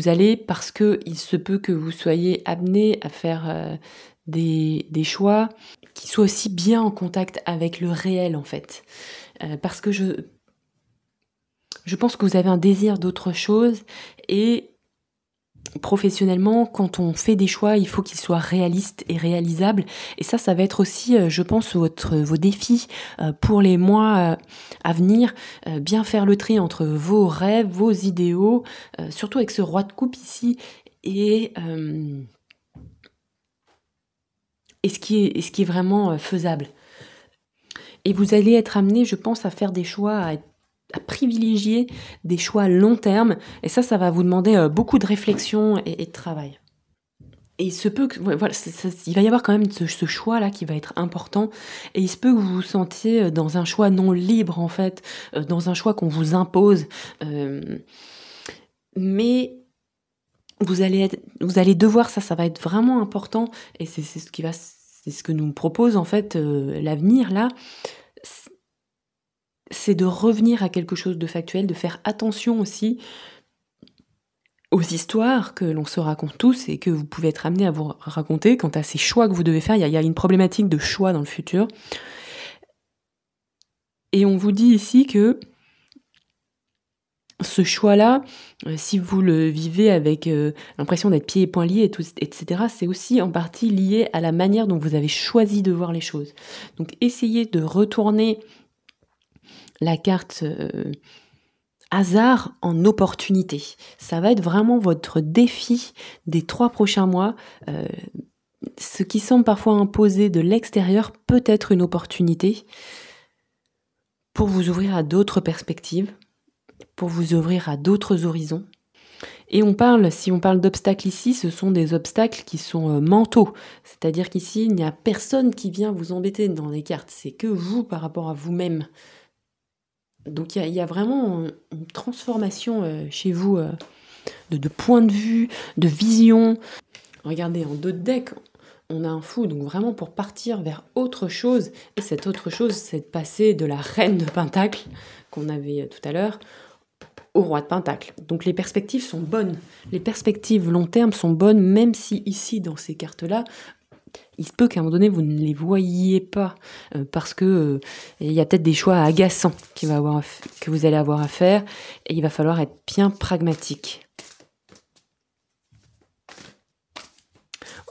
allez, parce que il se peut que vous soyez amené à faire des choix qui soient aussi bien en contact avec le réel, en fait. Parce que Je pense que vous avez un désir d'autre chose et professionnellement, quand on fait des choix, il faut qu'ils soient réalistes et réalisables. Et ça va être aussi, je pense, vos défis pour les mois à venir. Bien faire le tri entre vos rêves, vos idéaux, surtout avec ce roi de coupe ici, et ce qui est vraiment faisable. Et vous allez être amené, je pense, à faire des choix, à privilégier des choix long terme. Et ça va vous demander beaucoup de réflexion et de travail. Et il se peut que, ouais, voilà, il va y avoir quand même ce choix-là qui va être important. Et il se peut que vous vous sentiez dans un choix non libre, en fait, dans un choix qu'on vous impose. Mais vous allez devoir, ça va être vraiment important. Et c'est ce que nous propose, en fait, l'avenir, là. C'est de revenir à quelque chose de factuel, de faire attention aussi aux histoires que l'on se raconte tous et que vous pouvez être amené à vous raconter quant à ces choix que vous devez faire. Il y a une problématique de choix dans le futur. Et on vous dit ici que ce choix-là, si vous le vivez avec l'impression d'être pieds et poings liés, etc., c'est aussi en partie lié à la manière dont vous avez choisi de voir les choses. Donc essayez de retourner la carte hasard en opportunité. Ça va être vraiment votre défi des 3 prochains mois. Ce qui semble parfois imposé de l'extérieur peut être une opportunité pour vous ouvrir à d'autres perspectives, pour vous ouvrir à d'autres horizons. Et si on parle d'obstacles ici, ce sont des obstacles qui sont mentaux. C'est-à-dire qu'ici, il n'y a personne qui vient vous embêter dans les cartes. C'est que vous par rapport à vous-même. Donc il y a vraiment une transformation chez vous de point de vue, de vision. Regardez, en 2 decks, on a un fou, donc vraiment pour partir vers autre chose. Et cette autre chose, c'est de passer de la reine de Pentacle, qu'on avait tout à l'heure, au roi de Pentacle. Donc les perspectives sont bonnes. Les perspectives long terme sont bonnes, même si ici, dans ces cartes-là, il se peut qu'à un moment donné, vous ne les voyiez pas, parce que il y a peut-être des choix agaçants que vous allez avoir à faire, et il va falloir être bien pragmatique.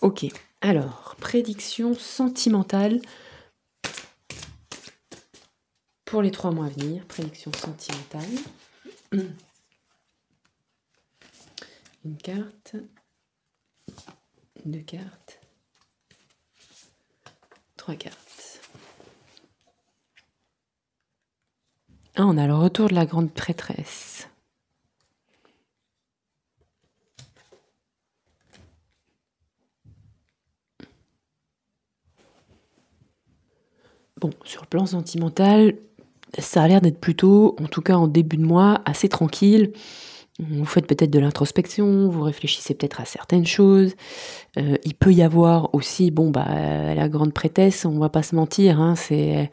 Ok, alors, prédiction sentimentale pour les 3 mois à venir. Prédiction sentimentale. Une carte, 2 cartes, 3 cartes. On a le retour de la grande prêtresse. Bon, sur le plan sentimental, ça a l'air d'être plutôt, en tout cas en début de mois, assez tranquille. Vous faites peut-être de l'introspection, vous réfléchissez peut-être à certaines choses. Il peut y avoir aussi, la grande prêtresse, on va pas se mentir, hein, c'est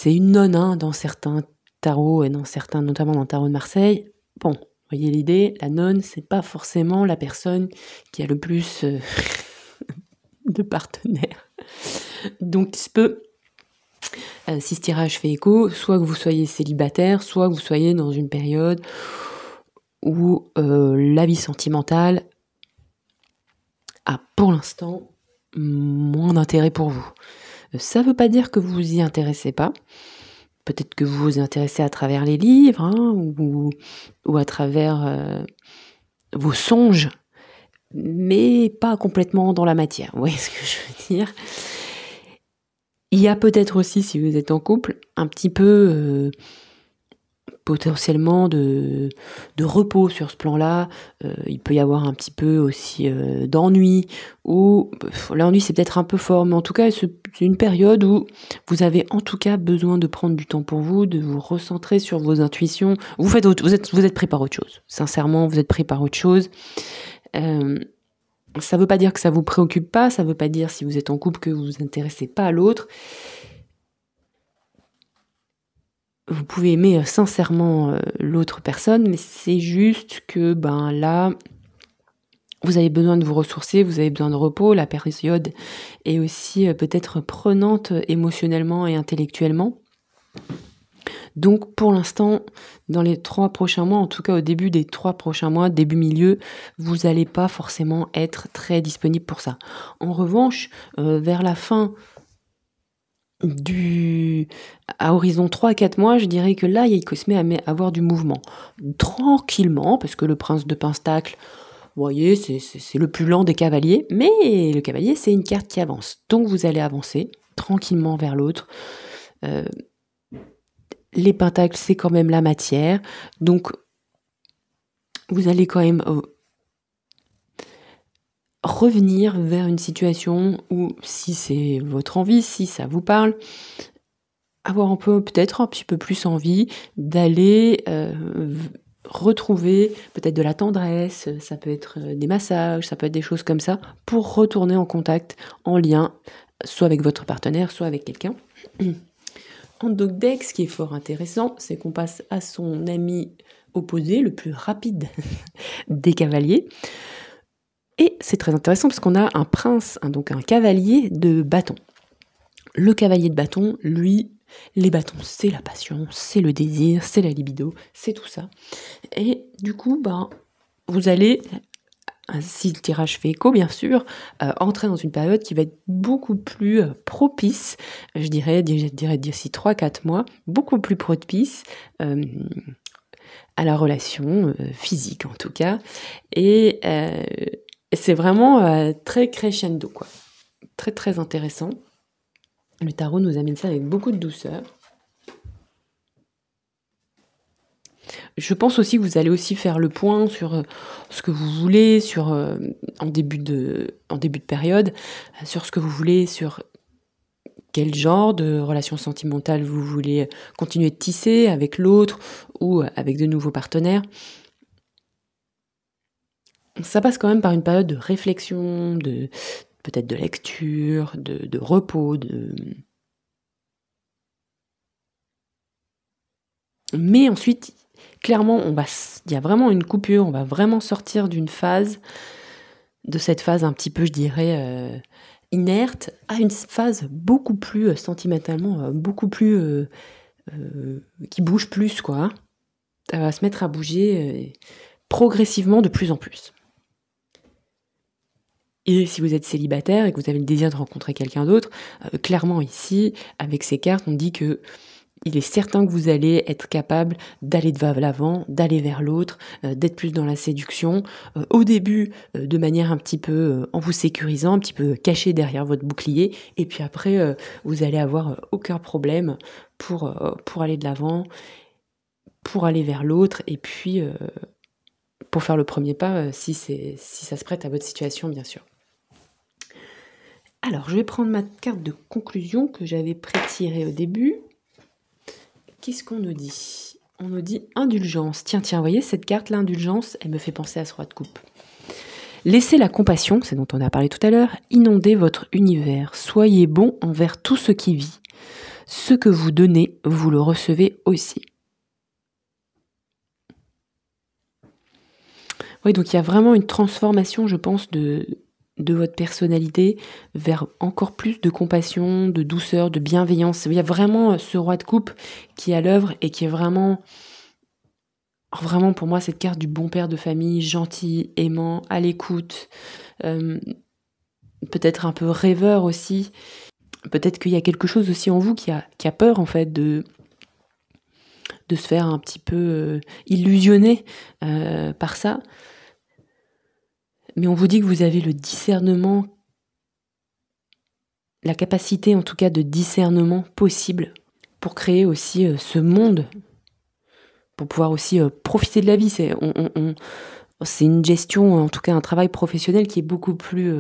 une nonne dans certains tarots et dans certains, notamment dans le tarot de Marseille. Bon, voyez l'idée, la nonne, c'est pas forcément la personne qui a le plus de partenaires. Donc, il se peut, si ce tirage fait écho, soit que vous soyez célibataire, soit que vous soyez dans une période où la vie sentimentale a pour l'instant moins d'intérêt pour vous. Ça ne veut pas dire que vous vous y intéressez pas. Peut-être que vous vous intéressez à travers les livres, ou à travers vos songes, mais pas complètement dans la matière. Vous voyez ce que je veux dire ? Il y a peut-être aussi, si vous êtes en couple, un petit peu potentiellement de repos sur ce plan-là. Il peut y avoir un petit peu aussi d'ennui, ou l'ennui c'est peut-être un peu fort, mais en tout cas c'est une période où vous avez en tout cas besoin de prendre du temps pour vous, de vous recentrer sur vos intuitions. Vous êtes pris par autre chose. Sincèrement, vous êtes pris par autre chose. Ça veut pas dire que ça vous préoccupe pas, ça veut pas dire, si vous êtes en couple, que vous vous intéressez pas à l'autre. Vous pouvez aimer sincèrement l'autre personne, mais c'est juste que là, vous avez besoin de vous ressourcer, vous avez besoin de repos. La période est aussi peut-être prenante émotionnellement et intellectuellement. Donc pour l'instant, dans les 3 prochains mois, en tout cas au début des 3 prochains mois, début milieu, vous n'allez pas forcément être très disponible pour ça. En revanche, vers la fin à horizon 3-4 mois, je dirais que là, il se met à avoir du mouvement. Tranquillement, parce que le prince de Pentacle, vous voyez, c'est le plus lent des cavaliers, mais le cavalier, c'est une carte qui avance. Donc vous allez avancer tranquillement vers l'autre. Les pentacles, c'est quand même la matière. Donc, vous allez quand même revenir vers une situation où, si c'est votre envie, si ça vous parle, avoir peut-être un petit peu plus envie d'aller retrouver peut-être de la tendresse, ça peut être des massages, ça peut être des choses comme ça, pour retourner en contact, en lien, soit avec votre partenaire, soit avec quelqu'un. En dog deck, ce qui est fort intéressant, c'est qu'on passe à son ami opposé, le plus rapide des cavaliers. Et c'est très intéressant parce qu'on a un prince, donc un cavalier de bâton. Le cavalier de bâton, lui, les bâtons, c'est la passion, c'est le désir, c'est la libido, c'est tout ça. Et du coup, vous allez, si le tirage fait écho, bien sûr, entrer dans une période qui va être beaucoup plus propice, je dirais d'ici 3-4 mois, beaucoup plus propice à la relation physique en tout cas. Et c'est vraiment très crescendo, quoi. Très très intéressant. Le tarot nous amène ça avec beaucoup de douceur. Je pense aussi que vous allez aussi faire le point sur ce que vous voulez, en début de période, sur ce que vous voulez, sur quel genre de relation sentimentale vous voulez continuer de tisser avec l'autre ou avec de nouveaux partenaires. Ça passe quand même par une période de réflexion, peut-être de lecture, de repos, Mais ensuite, clairement, il y a vraiment une coupure, on va vraiment sortir de cette phase un petit peu, je dirais, inerte, à une phase beaucoup plus sentimentalement, beaucoup plus qui bouge plus, quoi. Ça va se mettre à bouger progressivement de plus en plus. Et si vous êtes célibataire et que vous avez le désir de rencontrer quelqu'un d'autre, clairement ici, avec ces cartes, on dit que il est certain que vous allez être capable d'aller de l'avant, d'aller vers l'autre, d'être plus dans la séduction. Au début, de manière un petit peu en vous sécurisant, un petit peu caché derrière votre bouclier. Et puis après, vous allez avoir aucun problème pour aller de l'avant, pour aller vers l'autre. Et puis, pour faire le premier pas, si ça se prête à votre situation, bien sûr. Alors, je vais prendre ma carte de conclusion que j'avais pré-tirée au début. Qu'est-ce qu'on nous dit ? On nous dit indulgence. Tiens, vous voyez, cette carte, l'indulgence, elle me fait penser à ce roi de coupe. Laissez la compassion, c'est dont on a parlé tout à l'heure, inonder votre univers. Soyez bon envers tout ce qui vit. Ce que vous donnez, vous le recevez aussi. Oui, donc il y a vraiment une transformation, je pense, de votre personnalité vers encore plus de compassion, de douceur, de bienveillance. Il y a vraiment ce roi de coupe qui est à l'œuvre et qui est vraiment pour moi cette carte du bon père de famille, gentil, aimant, à l'écoute, peut-être un peu rêveur aussi. Peut-être qu'il y a quelque chose aussi en vous qui a peur en fait de se faire un petit peu illusionner par ça. Mais on vous dit que vous avez le discernement, la capacité en tout cas de discernement possible pour créer aussi ce monde, pour pouvoir aussi profiter de la vie. C'est une gestion, en tout cas un travail professionnel qui est beaucoup plus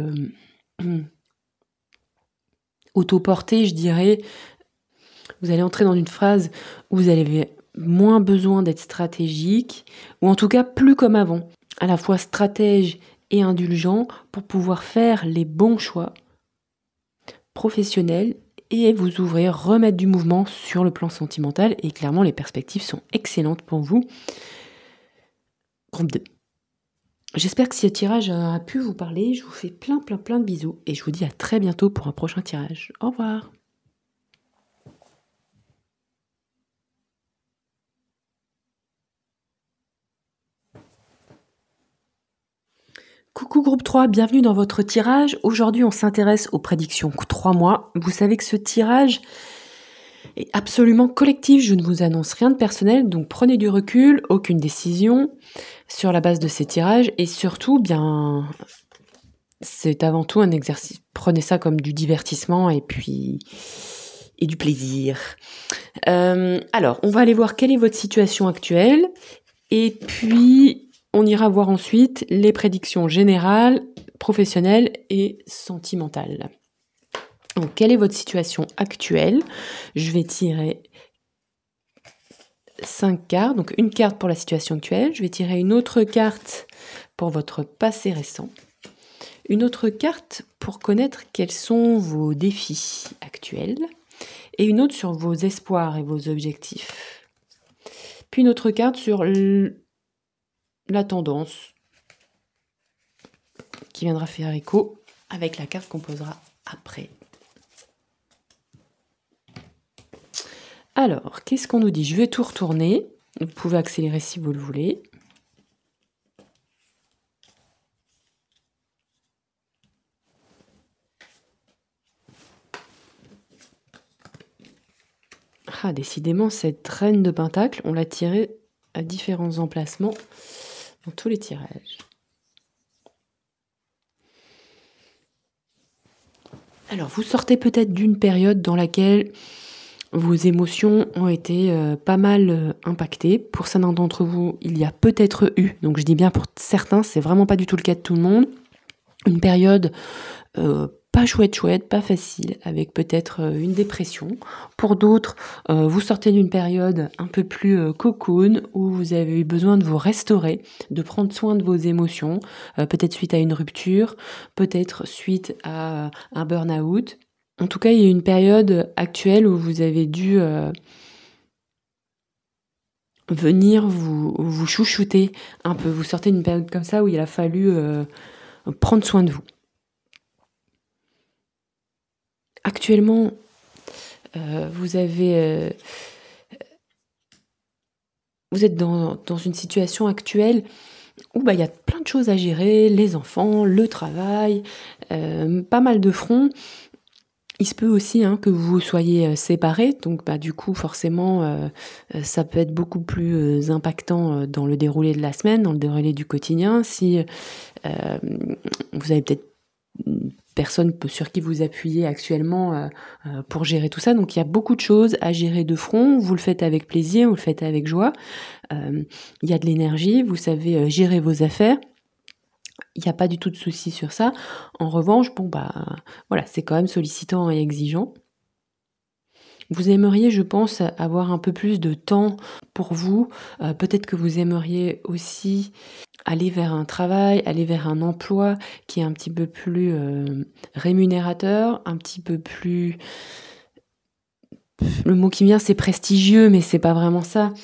autoporté, je dirais. Vous allez entrer dans une phase où vous avez moins besoin d'être stratégique, ou en tout cas plus comme avant, à la fois stratège et indulgent pour pouvoir faire les bons choix professionnels et vous ouvrir, remettre du mouvement sur le plan sentimental. Et clairement, les perspectives sont excellentes pour vous. Groupe 2. J'espère que ce tirage a pu vous parler. Je vous fais plein de bisous et je vous dis à très bientôt pour un prochain tirage. Au revoir. Coucou groupe 3, bienvenue dans votre tirage. Aujourd'hui, on s'intéresse aux prédictions 3 mois. Vous savez que ce tirage est absolument collectif. Je ne vous annonce rien de personnel, donc prenez du recul, aucune décision sur la base de ces tirages. Et surtout, bien, c'est avant tout un exercice. Prenez ça comme du divertissement et du plaisir. Alors, on va aller voir quelle est votre situation actuelle. Et puis, on ira voir ensuite les prédictions générales, professionnelles et sentimentales. Donc, quelle est votre situation actuelle? Je vais tirer 5 cartes. Donc, une carte pour la situation actuelle. Je vais tirer une autre carte pour votre passé récent. Une autre carte pour connaître quels sont vos défis actuels. Et une autre sur vos espoirs et vos objectifs. Puis une autre carte sur la tendance qui viendra faire écho avec la carte qu'on posera après. Alors, qu'est-ce qu'on nous dit? Je vais tout retourner. Vous pouvez accélérer si vous le voulez. Ah, décidément, cette reine de pentacle, on l'a tirée à différents emplacements dans tous les tirages. Alors, vous sortez peut-être d'une période dans laquelle vos émotions ont été pas mal impactées. Pour certains d'entre vous, il y a peut-être eu, donc je dis bien pour certains, c'est vraiment pas du tout le cas de tout le monde, une période pas chouette, pas facile, avec peut-être une dépression. Pour d'autres, vous sortez d'une période un peu plus cocoon, où vous avez eu besoin de vous restaurer, de prendre soin de vos émotions, peut-être suite à une rupture, peut-être suite à un burn-out. En tout cas, il y a une période actuelle où vous avez dû venir vous chouchouter un peu. Vous sortez d'une période comme ça où il a fallu prendre soin de vous. Actuellement, vous êtes dans une situation actuelle où il y a plein de choses à gérer, les enfants, le travail, pas mal de fronts. Il se peut aussi que vous soyez séparés, donc du coup forcément ça peut être beaucoup plus impactant dans le déroulé de la semaine, dans le déroulé du quotidien. Si vous avez peut-être personne sur qui vous appuyez actuellement pour gérer tout ça, donc il y a beaucoup de choses à gérer de front. Vous le faites avec plaisir, vous le faites avec joie. Il y a de l'énergie, vous savez gérer vos affaires. Il n'y a pas du tout de souci sur ça. En revanche, voilà, c'est quand même sollicitant et exigeant. Vous aimeriez, je pense, avoir un peu plus de temps pour vous. Peut-être que vous aimeriez aussi aller vers un travail, aller vers un emploi qui est un petit peu plus rémunérateur, un petit peu plus... Le mot qui me vient, c'est prestigieux, mais c'est pas vraiment ça.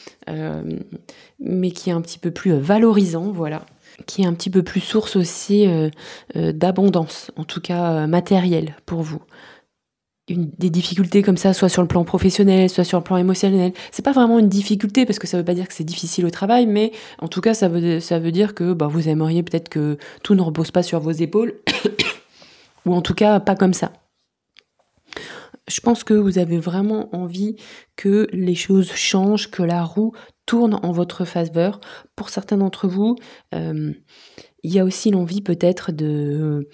Mais qui est un petit peu plus valorisant, voilà. Qui est un petit peu plus source aussi d'abondance, en tout cas matérielle pour vous. Des difficultés comme ça, soit sur le plan professionnel, soit sur le plan émotionnel. C'est pas vraiment une difficulté parce que ça veut pas dire que c'est difficile au travail, mais en tout cas ça veut dire que vous aimeriez peut-être que tout ne repose pas sur vos épaules, ou en tout cas pas comme ça. Je pense que vous avez vraiment envie que les choses changent, que la roue tourne en votre faveur. Pour certains d'entre vous, il y a aussi l'envie peut-être de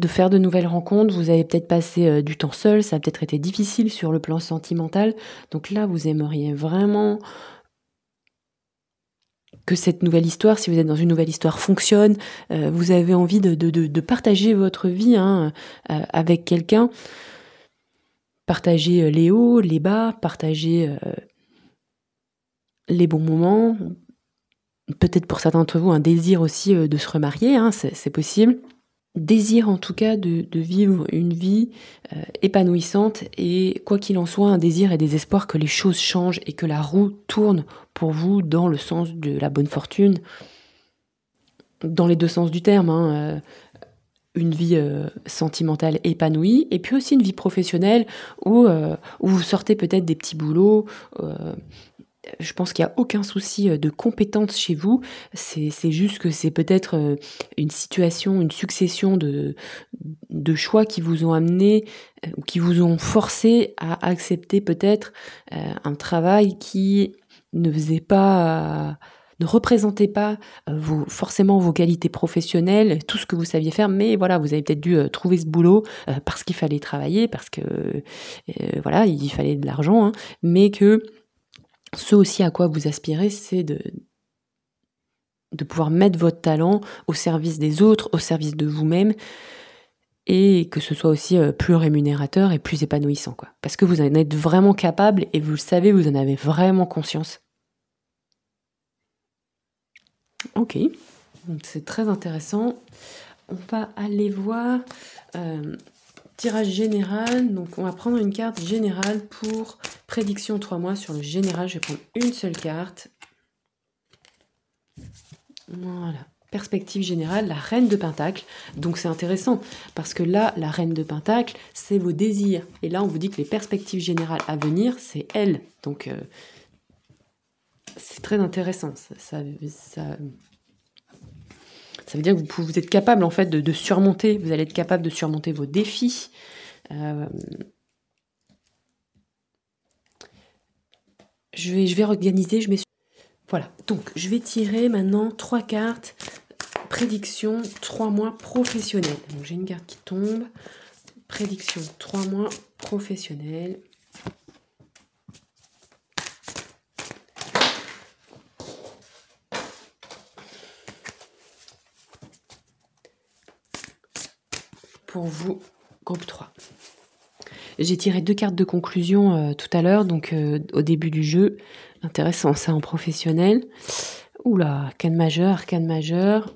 faire de nouvelles rencontres. Vous avez peut-être passé du temps seul, ça a peut-être été difficile sur le plan sentimental. Donc là, vous aimeriez vraiment que cette nouvelle histoire, si vous êtes dans une nouvelle histoire, fonctionne. Vous avez envie de partager votre vie avec quelqu'un. Partager les hauts, les bas, partager les bons moments. Peut-être pour certains d'entre vous un désir aussi de se remarier, c'est possible. Désir en tout cas de vivre une vie épanouissante et quoi qu'il en soit, un désir et des espoirs que les choses changent et que la roue tourne pour vous dans le sens de la bonne fortune, dans les deux sens du terme, une vie sentimentale épanouie et puis aussi une vie professionnelle où vous sortez peut-être des petits boulots Je pense qu'il y a aucun souci, de compétence chez vous. C'est juste que c'est peut-être, une situation, une succession de choix qui vous ont amené, ou qui vous ont forcé à accepter peut-être, un travail qui ne faisait pas ne représentait pas, forcément vos qualités professionnelles, tout ce que vous saviez faire. Mais voilà, vous avez peut-être dû, trouver ce boulot, parce qu'il fallait travailler, parce que, voilà, il fallait de l'argent, hein, mais que ce aussi à quoi vous aspirez, c'est de pouvoir mettre votre talent au service des autres, au service de vous-même, et que ce soit aussi, plus rémunérateur et plus épanouissant, quoi. Parce que vous en êtes vraiment capable et vous le savez, vous en avez vraiment conscience. OK, donc c'est très intéressant. On va aller voir, tirage général. Donc on va prendre une carte générale pour prédiction 3 mois. Sur le général, je vais prendre une seule carte. Voilà. Perspective générale, la reine de Pentacle. Donc c'est intéressant parce que là, la reine de Pentacle, c'est vos désirs. Et là, on vous dit que les perspectives générales à venir, c'est elle. Donc c'est très intéressant. Ça veut dire que vous êtes capable en fait de surmonter. Vous allez être capable de surmonter vos défis. Je vais organiser. Voilà, donc je vais tirer maintenant 3 cartes, prédiction 3 mois professionnels. Donc j'ai une carte qui tombe, prédiction 3 mois professionnels. Pour vous, groupe 3. J'ai tiré 2 cartes de conclusion tout à l'heure, donc au début du jeu. Intéressant ça en professionnel. Oula, arcane majeur.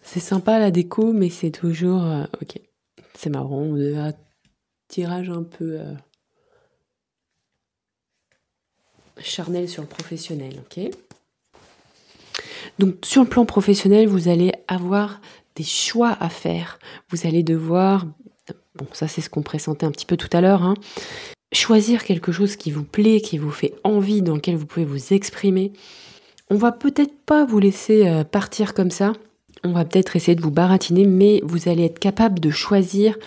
C'est sympa la déco, mais c'est toujours... ok, c'est marrant, un tirage un peu charnel sur le professionnel, ok. Donc sur le plan professionnel, vous allez avoir des choix à faire. Vous allez devoir... Bon, ça c'est ce qu'on pressentait un petit peu tout à l'heure, hein. Choisir quelque chose qui vous plaît, qui vous fait envie, dans lequel vous pouvez vous exprimer. On va peut-être pas vous laisser partir comme ça. On va peut-être essayer de vous baratiner, mais vous allez être capable de choisir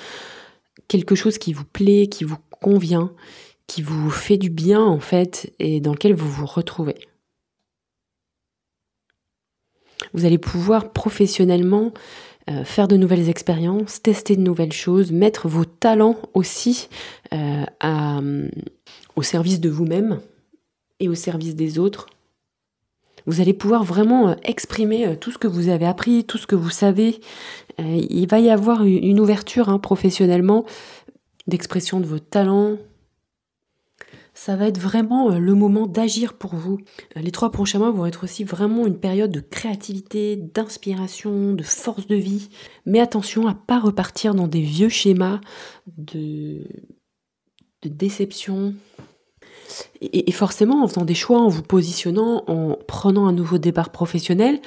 quelque chose qui vous plaît, qui vous convient, qui vous fait du bien en fait, et dans lequel vous vous retrouvez. Vous allez pouvoir professionnellement faire de nouvelles expériences, tester de nouvelles choses, mettre vos talents aussi au service de vous-même et au service des autres. Vous allez pouvoir vraiment exprimer tout ce que vous avez appris, tout ce que vous savez. Il va y avoir une ouverture professionnellement d'expression de vos talents. Ça va être vraiment le moment d'agir pour vous. Les 3 prochains mois vont être aussi vraiment une période de créativité, d'inspiration, de force de vie. Mais attention à ne pas repartir dans des vieux schémas de déception. Et forcément, en faisant des choix, en vous positionnant, en prenant un nouveau départ professionnel,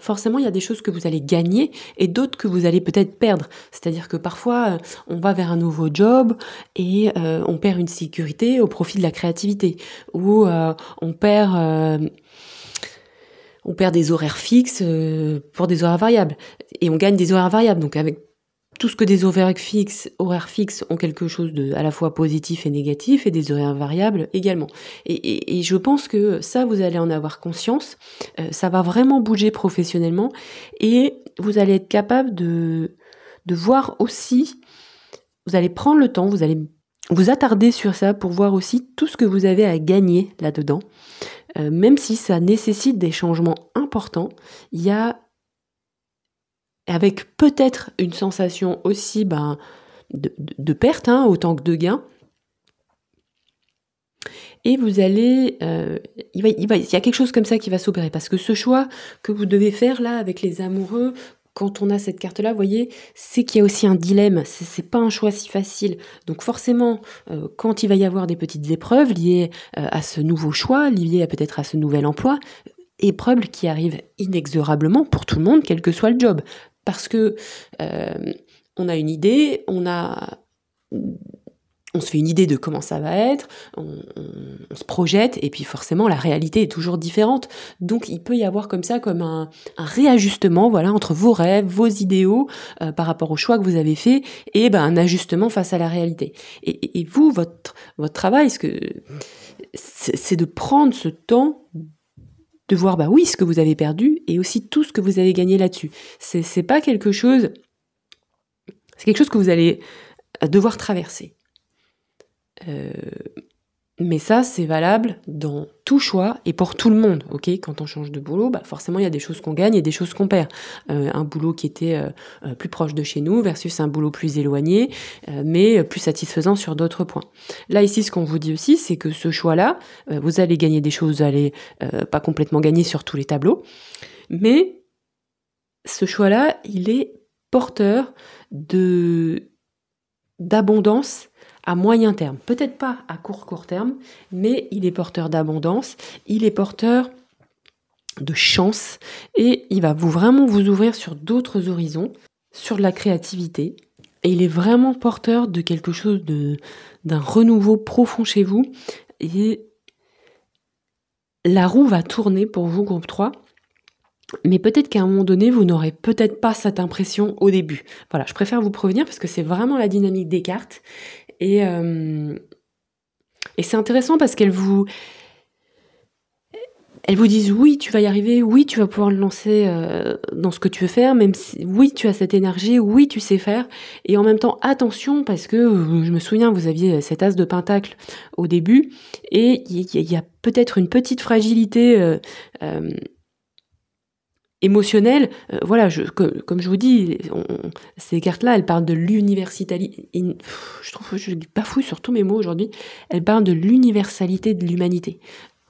forcément, il y a des choses que vous allez gagner et d'autres que vous allez peut-être perdre. C'est-à-dire que parfois, on va vers un nouveau job et on perd une sécurité au profit de la créativité. Ou on perd des horaires fixes pour des horaires variables. Et on gagne des horaires variables. Donc avec tout ce que des horaires fixes ont quelque chose de à la fois positif et négatif, et des horaires variables également. Et je pense que ça, vous allez en avoir conscience. Ça va vraiment bouger professionnellement, et vous allez être capable de voir aussi. Vous allez prendre le temps, vous allez vous attarder sur ça pour voir aussi tout ce que vous avez à gagner là-dedans. Même si ça nécessite des changements importants, il y a, avec peut-être une sensation aussi de perte, autant que de gain. Et vous allez... il y a quelque chose comme ça qui va s'opérer. Parce que ce choix que vous devez faire là avec les amoureux, quand on a cette carte-là, vous voyez, c'est qu'il y a aussi un dilemme. C'est pas un choix si facile. Donc forcément, quand il va y avoir des petites épreuves liées à ce nouveau choix, liées peut-être à ce nouvel emploi, épreuves qui arrivent inexorablement pour tout le monde, quel que soit le job. Parce que on a une idée, on a on se fait une idée de comment ça va être, on se projette, et puis forcément la réalité est toujours différente. Donc il peut y avoir comme ça comme un réajustement, voilà, entre vos rêves, vos idéaux par rapport au choix que vous avez fait, et un ajustement face à la réalité. Et vous, votre travail, c'est de prendre ce temps de voir oui ce que vous avez perdu et aussi tout ce que vous avez gagné là-dessus. C'est pas quelque chose, c'est quelque chose que vous allez devoir traverser. Mais ça, c'est valable dans tout choix et pour tout le monde, ok ? Quand on change de boulot, forcément, il y a des choses qu'on gagne et des choses qu'on perd. Un boulot qui était plus proche de chez nous versus un boulot plus éloigné, mais plus satisfaisant sur d'autres points. Là, ici, ce qu'on vous dit aussi, c'est que ce choix-là, vous allez gagner des choses, vous allez pas complètement gagner sur tous les tableaux, mais ce choix-là, il est porteur d'abondance à moyen terme. Peut-être pas à court terme, mais il est porteur d'abondance, il est porteur de chance, et il va vraiment vous ouvrir sur d'autres horizons, sur de la créativité, et il est vraiment porteur de quelque chose d'un renouveau profond chez vous, et la roue va tourner pour vous, groupe 3, mais peut-être qu'à un moment donné, vous n'aurez peut-être pas cette impression au début. Voilà, je préfère vous prévenir parce que c'est vraiment la dynamique des cartes. Et c'est intéressant parce qu'elles vous disent oui, tu vas y arriver, oui, tu vas pouvoir le lancer dans ce que tu veux faire, même si oui, tu as cette énergie, oui, tu sais faire. Et en même temps, attention, parce que je me souviens, vous aviez cet as de pentacle au début, et il y a peut-être une petite fragilité émotionnelle. Voilà, comme je vous dis, ces cartes-là, elles parlent de l'universalité. Je trouve que je bafoue sur tous mes mots aujourd'hui. Elles parlent de l'universalité de l'humanité.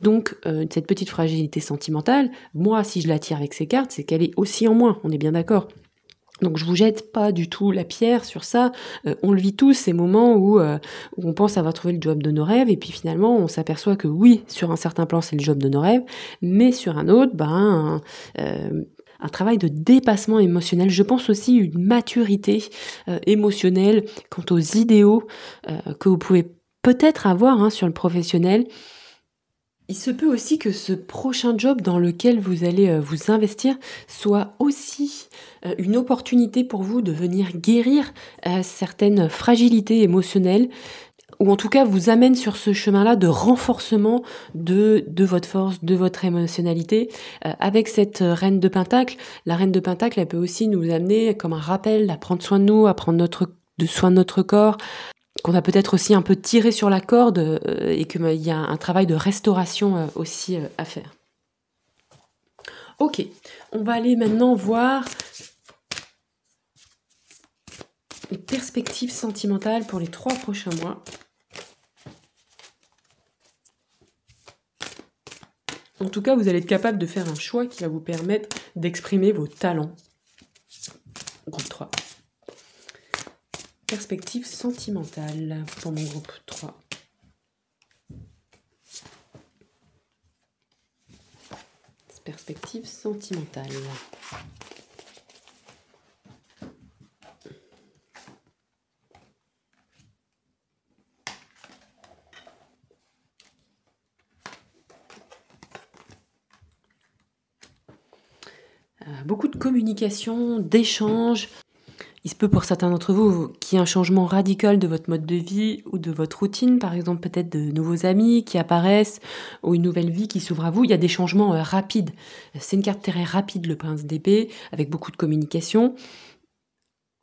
Donc, cette petite fragilité sentimentale, moi, si je la tire avec ces cartes, c'est qu'elle est aussi en moi, on est bien d'accord. Donc je vous jette pas du tout la pierre sur ça. On le vit tous, ces moments où on pense avoir trouvé le job de nos rêves, et puis finalement on s'aperçoit que oui, sur un certain plan c'est le job de nos rêves, mais sur un autre, un travail de dépassement émotionnel. Je pense aussi une maturité émotionnelle quant aux idéaux que vous pouvez peut-être avoir sur le professionnel. Il se peut aussi que ce prochain job dans lequel vous allez vous investir soit aussi une opportunité pour vous de venir guérir certaines fragilités émotionnelles, ou en tout cas vous amène sur ce chemin-là de renforcement de votre force, de votre émotionnalité. Avec cette reine de Pentacle, la reine de Pentacle, elle peut aussi nous amener comme un rappel à prendre soin de nous, à prendre soin de notre corps, qu'on a peut-être aussi un peu tiré sur la corde et qu'il y a un travail de restauration aussi à faire. Ok, on va aller maintenant voir les perspectives sentimentales pour les 3 prochains mois. En tout cas, vous allez être capable de faire un choix qui va vous permettre d'exprimer vos talents. Groupe 3. Perspective sentimentale pour mon groupe 3. Perspective sentimentale. Beaucoup de communication, d'échanges. Il se peut pour certains d'entre vous qu'il y ait un changement radical de votre mode de vie ou de votre routine, par exemple peut-être de nouveaux amis qui apparaissent ou une nouvelle vie qui s'ouvre à vous. Il y a des changements rapides. C'est une carte très rapide, le prince d'épée, avec beaucoup de communication.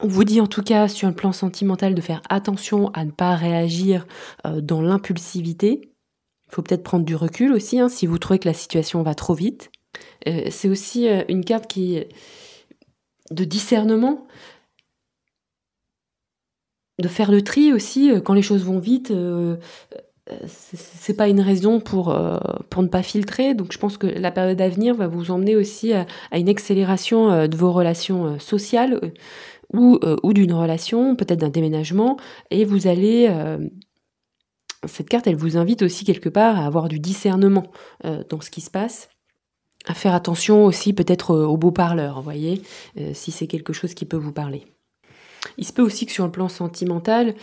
On vous dit en tout cas sur le plan sentimental de faire attention à ne pas réagir dans l'impulsivité. Il faut peut-être prendre du recul aussi si vous trouvez que la situation va trop vite. C'est aussi une carte qui est de discernement, de faire le tri aussi quand les choses vont vite. C'est pas une raison pour ne pas filtrer. Donc je pense que la période à venir va vous emmener aussi à une accélération de vos relations sociales ou d'une relation, peut-être d'un déménagement, et vous allez... cette carte, elle vous invite aussi quelque part à avoir du discernement dans ce qui se passe, à faire attention aussi peut-être aux beaux parleurs, vous voyez, si c'est quelque chose qui peut vous parler. Il se peut aussi que sur le plan sentimental,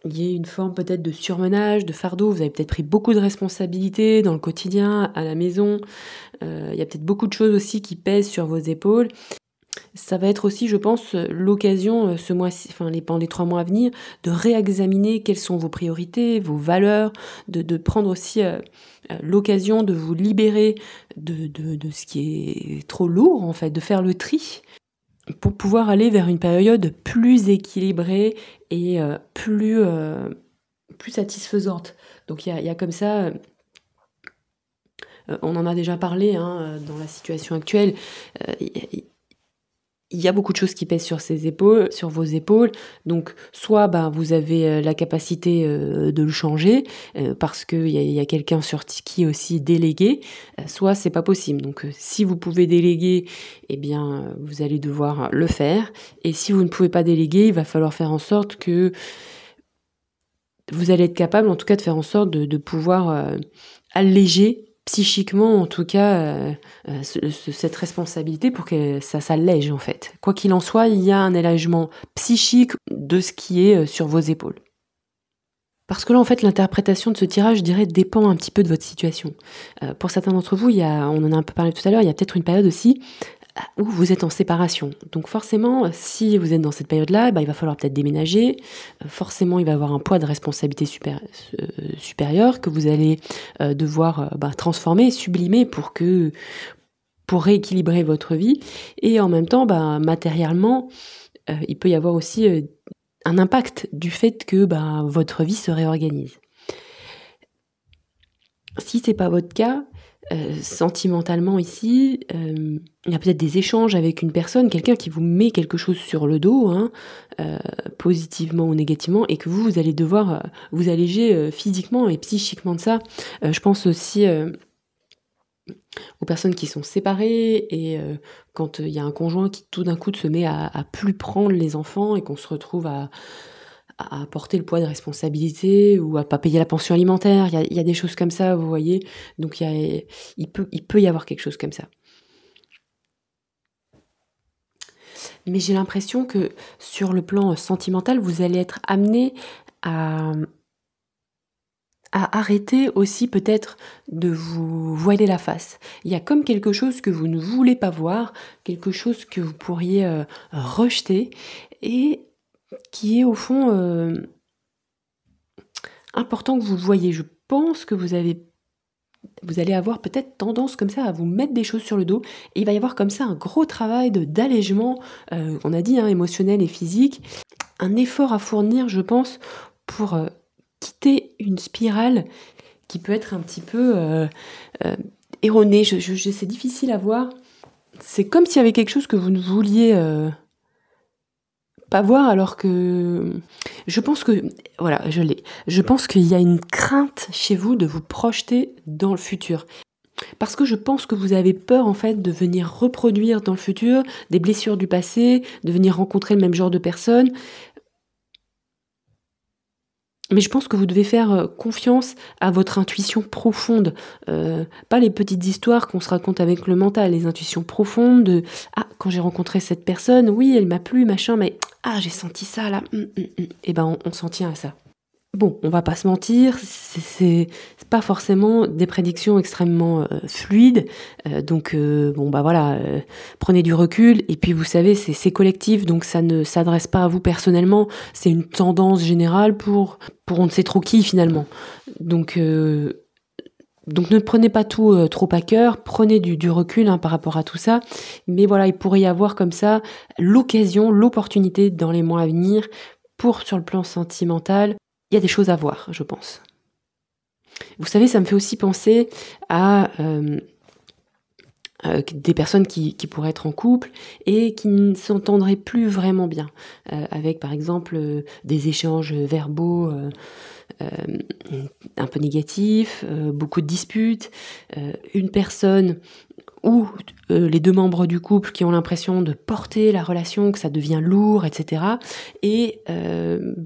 il y ait une forme peut-être de surmenage, de fardeau. Vous avez peut-être pris beaucoup de responsabilités dans le quotidien, à la maison. Il y a peut-être beaucoup de choses aussi qui pèsent sur vos épaules. Ça va être aussi, je pense, l'occasion, ce mois-ci, enfin pendant les 3 mois à venir, de réexaminer quelles sont vos priorités, vos valeurs, de prendre aussi l'occasion de vous libérer de ce qui est trop lourd, en fait, de faire le tri pour pouvoir aller vers une période plus équilibrée et plus satisfaisante. Donc il y a comme ça, on en a déjà parlé hein, dans la situation actuelle, il y a beaucoup de choses qui pèsent sur vos épaules. Donc, soit vous avez la capacité de le changer parce qu'il y a quelqu'un sur qui est aussi délégué, soit c'est pas possible. Donc, si vous pouvez déléguer, eh bien, vous allez devoir le faire. Et si vous ne pouvez pas déléguer, il va falloir faire en sorte que vous allez être capable, en tout cas, de faire en sorte de pouvoir alléger psychiquement, en tout cas, cette responsabilité pour que ça s'allège, en fait. Quoi qu'il en soit, il y a un allègement psychique de ce qui est sur vos épaules. Parce que là, en fait, l'interprétation de ce tirage, je dirais, dépend un petit peu de votre situation. Pour certains d'entre vous, on en a un peu parlé tout à l'heure, il y a peut-être une période aussi où vous êtes en séparation. Donc forcément, si vous êtes dans cette période-là, il va falloir peut-être déménager. Forcément, il va y avoir un poids de responsabilité supérieur que vous allez devoir transformer, sublimer pour rééquilibrer votre vie. Et en même temps, matériellement, il peut y avoir aussi un impact du fait que votre vie se réorganise. Si c'est pas votre cas, sentimentalement ici, il y a peut-être des échanges avec une personne, quelqu'un qui vous met quelque chose sur le dos, hein, positivement ou négativement, et que vous allez devoir vous alléger physiquement et psychiquement de ça. Je pense aussi aux personnes qui sont séparées et quand il y a un conjoint qui tout d'un coup se met à plus prendre les enfants et qu'on se retrouve à porter le poids de responsabilité ou à pas payer la pension alimentaire. Il y a des choses comme ça, vous voyez. Donc il peut y avoir quelque chose comme ça. Mais j'ai l'impression que sur le plan sentimental, vous allez être amené à arrêter aussi peut-être de vous voiler la face. Il y a comme quelque chose que vous ne voulez pas voir, quelque chose que vous pourriez rejeter et qui est au fond important que vous le voyez. Je pense que vous allez avoir peut-être tendance comme ça à vous mettre des choses sur le dos et il va y avoir comme ça un gros travail d'allègement, on a dit, hein, émotionnel et physique, un effort à fournir, je pense, pour quitter une spirale qui peut être un petit peu erronée. C'est difficile à voir. C'est comme s'il y avait quelque chose que vous ne vouliez pas voir alors que je pense que voilà, je pense qu'il y a une crainte chez vous de vous projeter dans le futur. Parce que je pense que vous avez peur en fait de venir reproduire dans le futur des blessures du passé, de venir rencontrer le même genre de personnes. Mais je pense que vous devez faire confiance à votre intuition profonde, pas les petites histoires qu'on se raconte avec le mental, les intuitions profondes de « Ah, quand j'ai rencontré cette personne, oui, elle m'a plu, machin, mais ah, j'ai senti ça là. » Et on s'en tient à ça. Bon, on va pas se mentir, c'est pas forcément des prédictions extrêmement fluides, donc voilà, prenez du recul et puis vous savez c'est collectif, donc ça ne s'adresse pas à vous personnellement, c'est une tendance générale pour on ne sait trop qui finalement. Donc ne prenez pas tout trop à cœur, prenez du recul par rapport à tout ça, mais voilà, il pourrait y avoir comme ça l'occasion, l'opportunité dans les mois à venir pour sur le plan sentimental. Il y a des choses à voir, je pense. Vous savez, ça me fait aussi penser à des personnes qui pourraient être en couple et qui ne s'entendraient plus vraiment bien. Avec, par exemple, des échanges verbaux un peu négatifs, beaucoup de disputes, une personne ou les deux membres du couple qui ont l'impression de porter la relation, que ça devient lourd, etc. Et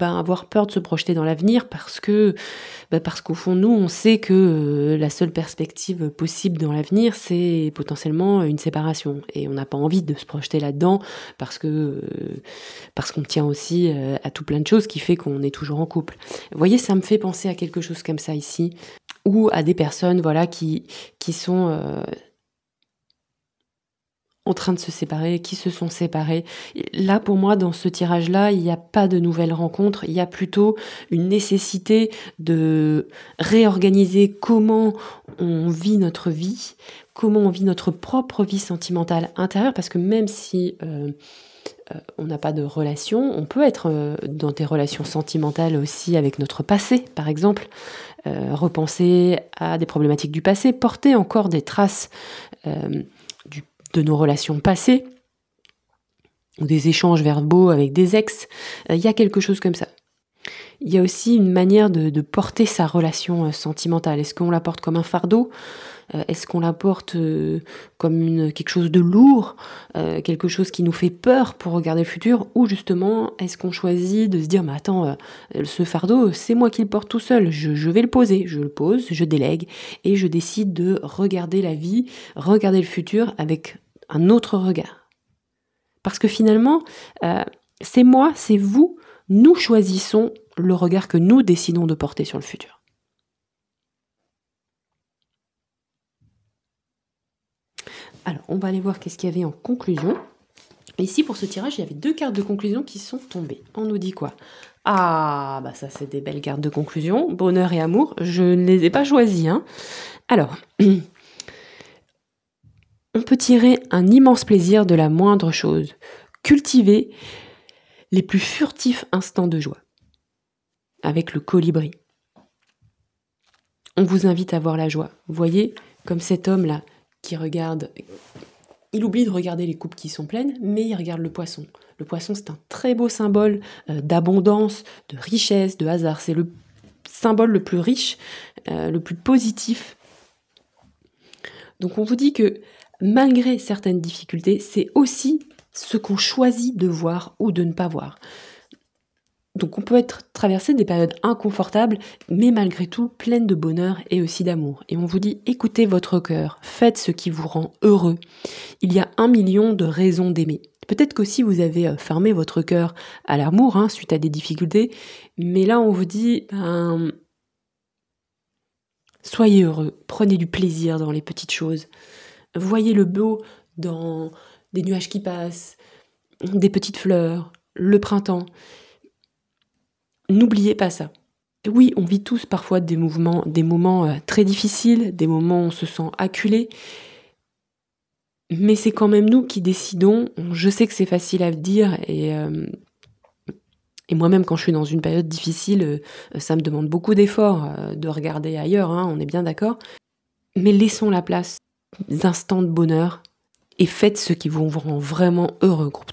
avoir peur de se projeter dans l'avenir parce qu'au fond, nous, on sait que la seule perspective possible dans l'avenir, c'est potentiellement une séparation. Et on n'a pas envie de se projeter là-dedans parce qu'on tient aussi à tout plein de choses qui fait qu'on est toujours en couple. Vous voyez, ça me fait penser à quelque chose comme ça ici, ou à des personnes qui sont en train de se séparer, qui se sont séparés. Là, pour moi, dans ce tirage-là, il n'y a pas de nouvelles rencontres, il y a plutôt une nécessité de réorganiser comment on vit notre vie, comment on vit notre propre vie sentimentale intérieure, parce que même si on n'a pas de relation, on peut être dans des relations sentimentales aussi avec notre passé, par exemple, repenser à des problématiques du passé, porter encore des traces de nos relations passées, ou des échanges verbaux avec des ex, il y a quelque chose comme ça. Il y a aussi une manière de porter sa relation sentimentale. Est-ce qu'on la porte comme un fardeau ? Est-ce qu'on la porte comme quelque chose de lourd, quelque chose qui nous fait peur pour regarder le futur, ou justement, est-ce qu'on choisit de se dire, mais attends, ce fardeau, c'est moi qui le porte tout seul, je vais le poser, je le pose, je délègue, et je décide de regarder la vie, regarder le futur avec un autre regard. Parce que finalement, c'est moi, c'est vous, nous choisissons le regard que nous décidons de porter sur le futur. Alors, on va aller voir qu'est-ce qu'il y avait en conclusion. Ici, pour ce tirage, il y avait 2 cartes de conclusion qui sont tombées. On nous dit quoi ? Ah, ça c'est des belles cartes de conclusion. Bonheur et amour, je ne les ai pas choisies. Alors, on peut tirer un immense plaisir de la moindre chose. Cultiver les plus furtifs instants de joie. Avec le colibri. On vous invite à voir la joie. Vous voyez, comme cet homme-là, qui regarde, il oublie de regarder les coupes qui sont pleines, mais il regarde le poisson. Le poisson, c'est un très beau symbole d'abondance, de richesse, de hasard. C'est le symbole le plus riche, le plus positif. Donc on vous dit que malgré certaines difficultés, c'est aussi ce qu'on choisit de voir ou de ne pas voir. Donc on peut traverser des périodes inconfortables, mais malgré tout pleines de bonheur et aussi d'amour. Et on vous dit, écoutez votre cœur, faites ce qui vous rend heureux. Il y a 1 million de raisons d'aimer. Peut-être qu'aussi vous avez fermé votre cœur à l'amour suite à des difficultés, mais là on vous dit, soyez heureux, prenez du plaisir dans les petites choses. Voyez le beau dans des nuages qui passent, des petites fleurs, le printemps. N'oubliez pas ça. Oui, on vit tous parfois des moments très difficiles, des moments où on se sent acculé, mais c'est quand même nous qui décidons. Je sais que c'est facile à dire et moi-même quand je suis dans une période difficile, ça me demande beaucoup d'efforts de regarder ailleurs, on est bien d'accord. Mais laissons la place aux instants de bonheur et faites ce qui vous rend vraiment heureux, groupe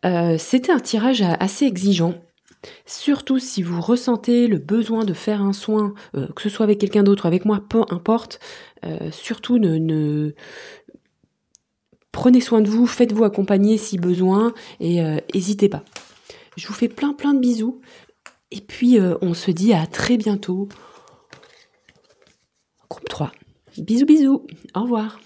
3. C'était un tirage assez exigeant. Surtout si vous ressentez le besoin de faire un soin, que ce soit avec quelqu'un d'autre, avec moi, peu importe, surtout prenez soin de vous, faites-vous accompagner si besoin, et n'hésitez pas. Je vous fais plein de bisous, et puis on se dit à très bientôt. Groupe 3. Bisous, au revoir.